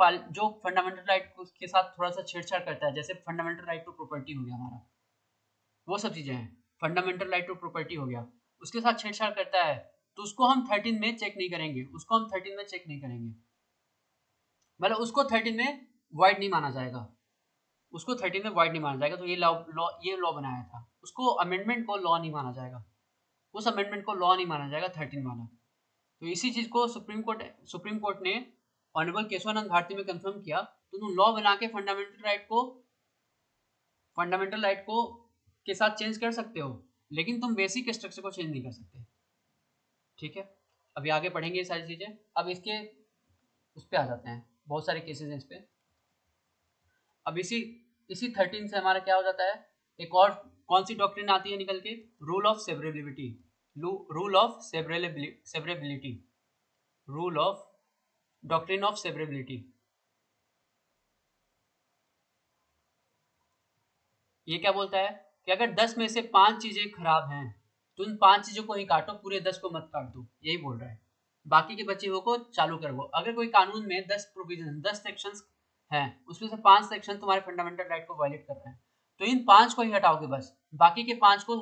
फंडामेंटल राइट के साथ थोड़ा सा छेड़छाड़ करता है, जैसे फंडामेंटल राइट टू प्रॉपर्टी हो गया हमारा, वो सब चीजें हैं, फंडामेंटल राइट टू प्रॉपर्टी हो गया, उसके साथ छेड़छाड़ करता है, तो उसको हम 13 में चेक नहीं करेंगे, मतलब उसको 13 में वॉइड नहीं माना जाएगा, तो ये लॉ बनाया था, उसको अमेंडमेंट को लॉ नहीं माना जाएगा, 13 वाला। तो इसी चीज को सुप्रीम कोर्ट ने ऑनरेबल केशवानंद भारती में कंफर्म किया, तो तुम लॉ बना के फंडामेंटल राइट को के साथ चेंज कर सकते हो, लेकिन तुम बेसिक स्ट्रक्चर को चेंज नहीं कर सकते। ठीक है, अभी आगे पढ़ेंगे ये सारी चीजें। अब इसके उस पर आ जाते हैं, बहुत सारे केसेस हैं इस पे। अब इसी 13 से हमारा क्या हो जाता है, एक और कौन सी डॉक्ट्रिन आती है निकल के, rule of severability, rule of doctrine of severability. ये क्या बोलता है कि अगर 10 में से 5 चीजें खराब हैं तो उन 5 चीजों को ही काटो, पूरे 10 को मत काट दो, यही बोल रहा है, बाकी के बचे हुए को चालू करवाओ। अगर कोई कानून में 10 प्रोविजन 10 सेक्शंस हैं, उसमें से 5 सेक्शन तुम्हारे फंडामेंटल राइट को वायलेट कर रहे हैं, तो इन 5 को ही हटाओगे, बस बाकी के 5 को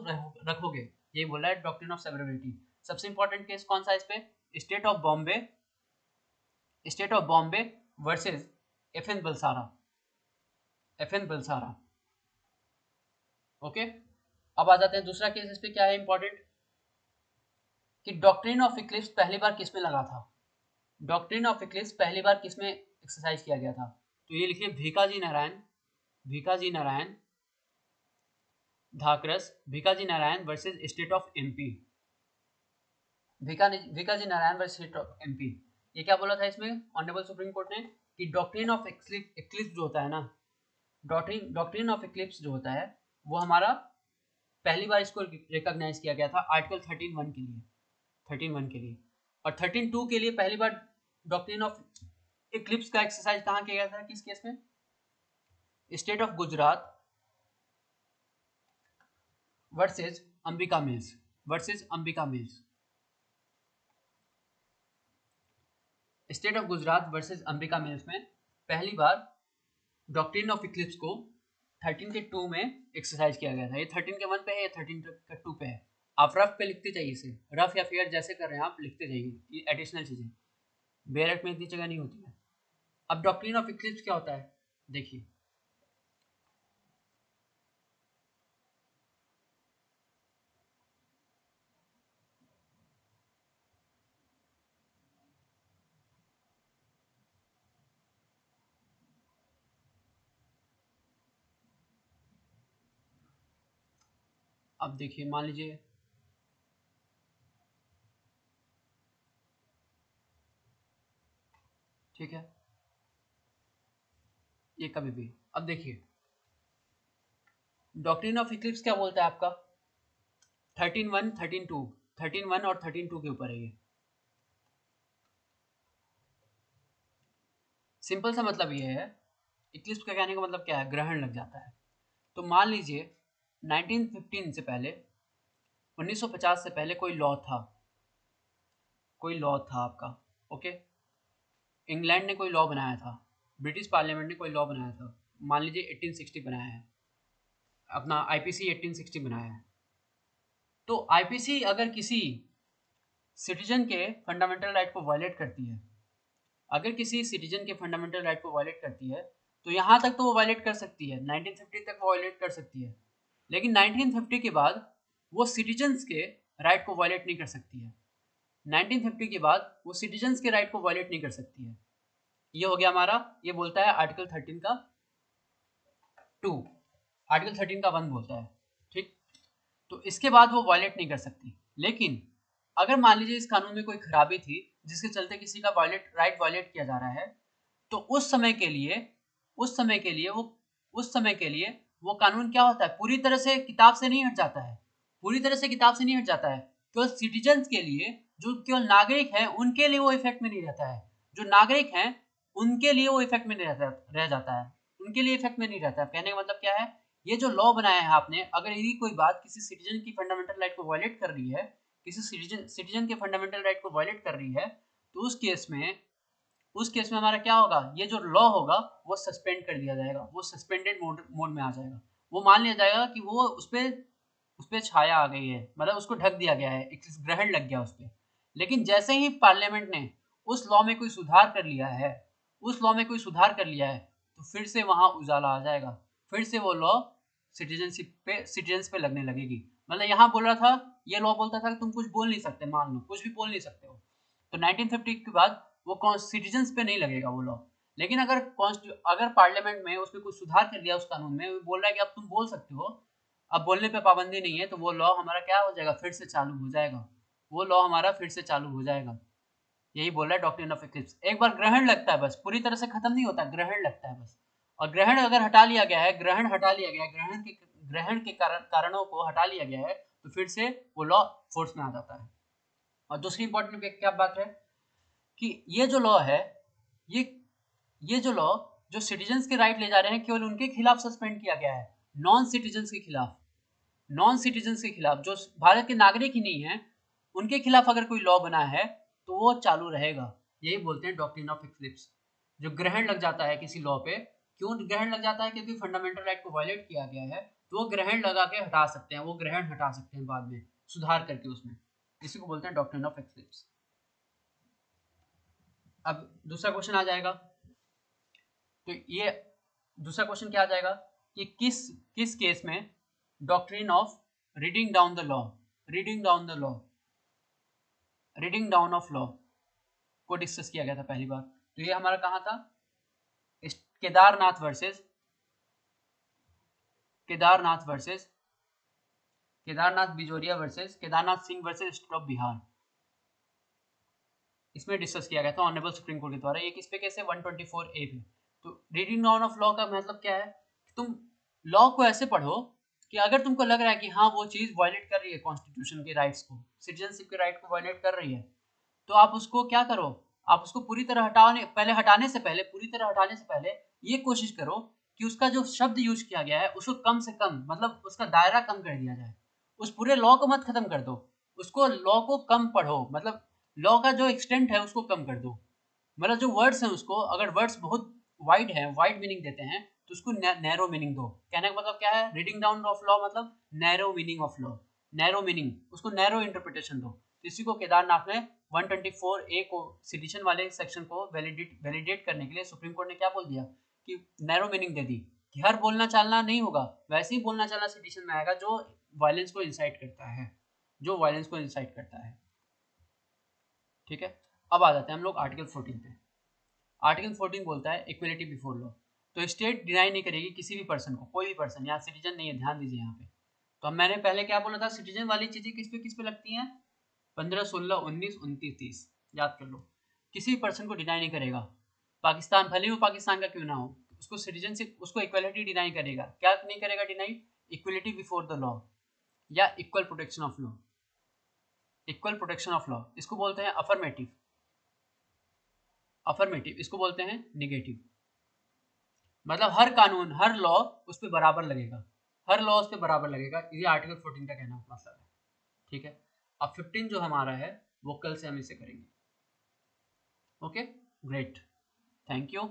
रखोगे, यही बोल रहा है डॉक्ट्रिन ऑफ सेवरेबिलिटी। सबसे इंपॉर्टेंट केस कौन सा है इस पे, state of Bombay versus FN Balsara. Okay, अब आ जाते हैं दूसरा केस, इस पे क्या है इंपॉर्टेंट, कि डॉक्ट्रिन ऑफ इक्लिप्स पहली बार किस में लगा था, एक्सरसाइज किया गया था। तो ये लिखिए, Bhikaji Narayan Dhakras, Bhikaji Narayan versus state of MP, Bhikaji Narayan versus state of MP। ये क्या बोला था इसमें ऑनरेबल सुप्रीम कोर्ट ने, कि डॉक्ट्रिन ऑफ इक्लिप्स जो होता है ना, डॉक्ट्रिन ऑफ इक्लिप्स जो होता है वो हमारा पहली बार इसको रिकॉग्नाइज किया गया था आर्टिकल 13(1) के लिए, और 13(2) के लिए पहली बार डॉक्ट्रिन ऑफ इक्लिप्स का एक्सरसाइज कहाँ किया गया था, किस केस में, state of Gujarat versus Ambika mills, state of Gujarat versus Ambika mills में पहली बार डॉक्ट्रिन ऑफ इक्लिप्स को 13 के 2 में एक्सरसाइज किया गया था। ये 13 के 1 पे है, ये 13 के 2 पे है। आप रफ पे लिखते जाइए, इसे रफ या फेयर जैसे कर रहे हैं आप लिखते जाइए, ये एडिशनल चीजें बेरेट में इतनी जगह नहीं होती है। अब डॉक्ट्रिन ऑफ इक्लिप्स क्या होता है, देखिए, अब देखिए, मान लीजिए ठीक है, ये कभी भी, अब देखिए डॉक्ट्रिन ऑफ इक्लिप्स क्या बोलता है आपका, 13(1), 13(2), 13(1) और 13(2) के ऊपर है ये। सिंपल सा मतलब ये है, इक्लिप्स का कहने का मतलब क्या है, ग्रहण लग जाता है। तो मान लीजिए 1915 से पहले, 1950 से पहले कोई लॉ था आपका, ओके, इंग्लैंड ने कोई लॉ बनाया था, ब्रिटिश पार्लियामेंट ने कोई लॉ बनाया था, मान लीजिए 1860 बनाया है, अपना IPC 1860 बनाया है। तो IPC अगर किसी सिटीजन के फंडामेंटल राइट को वायलेट करती है, तो यहाँ तक तो वो वायलेट कर सकती है, 1950 तक वो वायलेट कर सकती है, लेकिन 1950 के बाद वो सिटीजन्स के राइट को वायलेट नहीं कर सकती है। 1950 के बाद वो सिटीजन्स के राइट को वायलेट नहीं कर सकती है। ये हो गया हमारा, ये बोलता है आर्टिकल 13 का 2, आर्टिकल 13 का 1 बोलता है, ठीक। तो इसके बाद वो वायलेट नहीं कर सकती। लेकिन अगर मान लीजिए इस कानून में कोई खराबी थी जिसके चलते किसी का राइट वायलेट किया जा रहा है, तो उस समय के लिए वो कानून क्या होता है, पूरी तरह से किताब से नहीं हट जाता है, केवल सिटीजन्स के लिए, जो केवल नागरिक हैं उनके लिए वो इफेक्ट में नहीं रहता है, रह जाता है। उनके लिए इफेक्ट में नहीं रहता। कहने का मतलब क्या है, ये जो लॉ बनाया है आपने, अगर यदि कोई बात किसी सिटीजन की फंडामेंटल राइट को वायलेट कर रही है, किसी सिटीजन के फंडामेंटल राइट को वायलेट कर रही है, तो उस केस में हमारा क्या होगा, ये जो लॉ होगा वो सस्पेंड कर दिया जाएगा, वो सस्पेंडेड मोड में आ जाएगा। वो मान लिया जाएगा कि वो उस पे छाया आ गई है, मतलब उसको ढक दिया गया है, एक ग्रहण लग गया उस पर। लेकिन जैसे ही पार्लियामेंट ने उस लॉ में कोई सुधार कर लिया है, तो फिर से वहां उजाला आ जाएगा, फिर से वो लॉ सिटीजन्स पे लगने लगेगी। मतलब यहाँ बोल रहा था, ये लॉ बोलता था कि तुम कुछ बोल नहीं सकते, मान लो कुछ भी बोल नहीं सकते हो, तो 1950 के बाद वो सिटीजन्स पे नहीं लगेगा वो लॉ। लेकिन अगर पार्लियामेंट में उसमें कुछ सुधार कर दिया उस कानून में, वो बोल रहा है कि अब तुम बोल सकते हो, अब बोलने पे पाबंदी नहीं है, तो वो लॉ हमारा क्या हो जाएगा, फिर से चालू हो जाएगा, वो लॉ हमारा फिर से चालू हो जाएगा। यही बोल रहा है डॉक्ट्रिन ऑफ इक्लिप्स। एक बार ग्रहण लगता है बस, पूरी तरह से खत्म नहीं होता, ग्रहण लगता है बस। और ग्रहण अगर हटा लिया गया है, ग्रहण के कारणों को हटा लिया गया है, तो फिर से वो लॉ फोर्स में आ जाता है। और दूसरी इंपॉर्टेंट क्या बात है कि ये जो लॉ है, ये ये जो लॉ जो सिटीजन्स के राइट ले जा रहे हैं, केवल उनके खिलाफ सस्पेंड किया गया है, नॉन सिटीजन्स के खिलाफ। नॉन सिटीजन्स के खिलाफ, जो भारत के नागरिक ही नहीं है, उनके खिलाफ अगर कोई लॉ बना है तो वो चालू रहेगा। यही बोलते हैं डॉक्ट्रिन ऑफ इक्लिप्स। जो ग्रहण लग जाता है किसी लॉ पे, क्यों ग्रहण लग जाता है, क्योंकि फंडामेंटल राइट को वायलेट किया गया है, तो वो ग्रहण लगा के हटा सकते हैं, वो ग्रहण हटा सकते हैं बाद में सुधार करके उसमें। इसी को बोलते हैं डॉक्ट्रिन ऑफ इक्लिप्स। अब दूसरा क्वेश्चन आ जाएगा, तो ये दूसरा क्वेश्चन क्या आ जाएगा कि किस केस में doctrine of reading down the law reading down of law को डिस्कस किया गया था पहली बार। तो ये हमारा कहाँ था, Kedarnath Bijoria versus Kedarnath Singh versus state of Bihar, इसमें डिस्कस किया गया था ऑनरेबल सुप्रीम कोर्ट के द्वारा। ये किस पे केस है, 124A पे। तो रीडिंग डाउन ऑफ लॉ का मतलब क्या है कि तुम लॉ को ऐसे पढ़ो कि अगर तुमको लग रहा है कि हाँ वो चीज वायलेट कर रही है कॉन्स्टिट्यूशन के राइट्स को, सिटीजनशिप के राइट को वायलेट कर रही है, तो आप उसको क्या करो, आप उसको पूरी तरह हटाने से पहले ये कोशिश करो कि उसका जो शब्द यूज किया गया है उसको कम से कम, मतलब उसका दायरा कम कर दिया जाए। उस पूरे लॉ को मत खत्म कर दो, उसको लॉ को कम पढ़ो, मतलब लॉ का जो एक्सटेंट है उसको कम कर दो। मतलब जो वर्ड्स हैं उसको, अगर वर्ड्स बहुत वाइड है, वाइड मीनिंग देते हैं, तो उसको नैरो मीनिंग दो। कहने का मतलब क्या है, रीडिंग डाउन ऑफ लॉ मतलब narrow meaning of law, narrow meaning, उसको नैरो इंटरप्रिटेशन दो। इसी को केदारनाथ में 124A को, सिटीजन वाले सेक्शन को वैलिडेट करने के लिए सुप्रीम कोर्ट ने क्या बोल दिया कि नैरो मीनिंग दे दी, कि हर बोलना चालना नहीं होगा, वैसे ही बोलना चालना सिटीजन में आएगा जो वायलेंस को इंसाइट करता है, ठीक है। अब आ जाते हैं हम लोग आर्टिकल 14 पे। आर्टिकल 14 बोलता है इक्वलिटी बिफोर लॉ। तो स्टेट डिनाई नहीं करेगी किसी भी पर्सन को, कोई भी पर्सन, यहाँ सिटीजन नहीं है, ध्यान दीजिए यहाँ पे। तो अब मैंने पहले क्या बोला था, सिटीजन वाली चीजें किस पे लगती हैं, 15, 16, 19, 29, 30, याद कर लो। किसी भी पर्सन को डिनाई नहीं करेगा, पाकिस्तान भले ही वो पाकिस्तान का क्यों ना हो, उसको सिटीजनशिप, उसको इक्वलिटी डिनाई करेगा। क्या नहीं करेगा deny, equality before the law या इक्वल प्रोटेक्शन ऑफ लॉ। इसको बोलते हैं अफर्मेटिव, इसको बोलते हैं निगेटिव। मतलब हर कानून, हर लॉ उस पर बराबर लगेगा, ये आर्टिकल 14 का कहना मतलब है, ठीक है। अब 15 जो हमारा है वो कल से हम इसे करेंगे। Okay, great, thank you.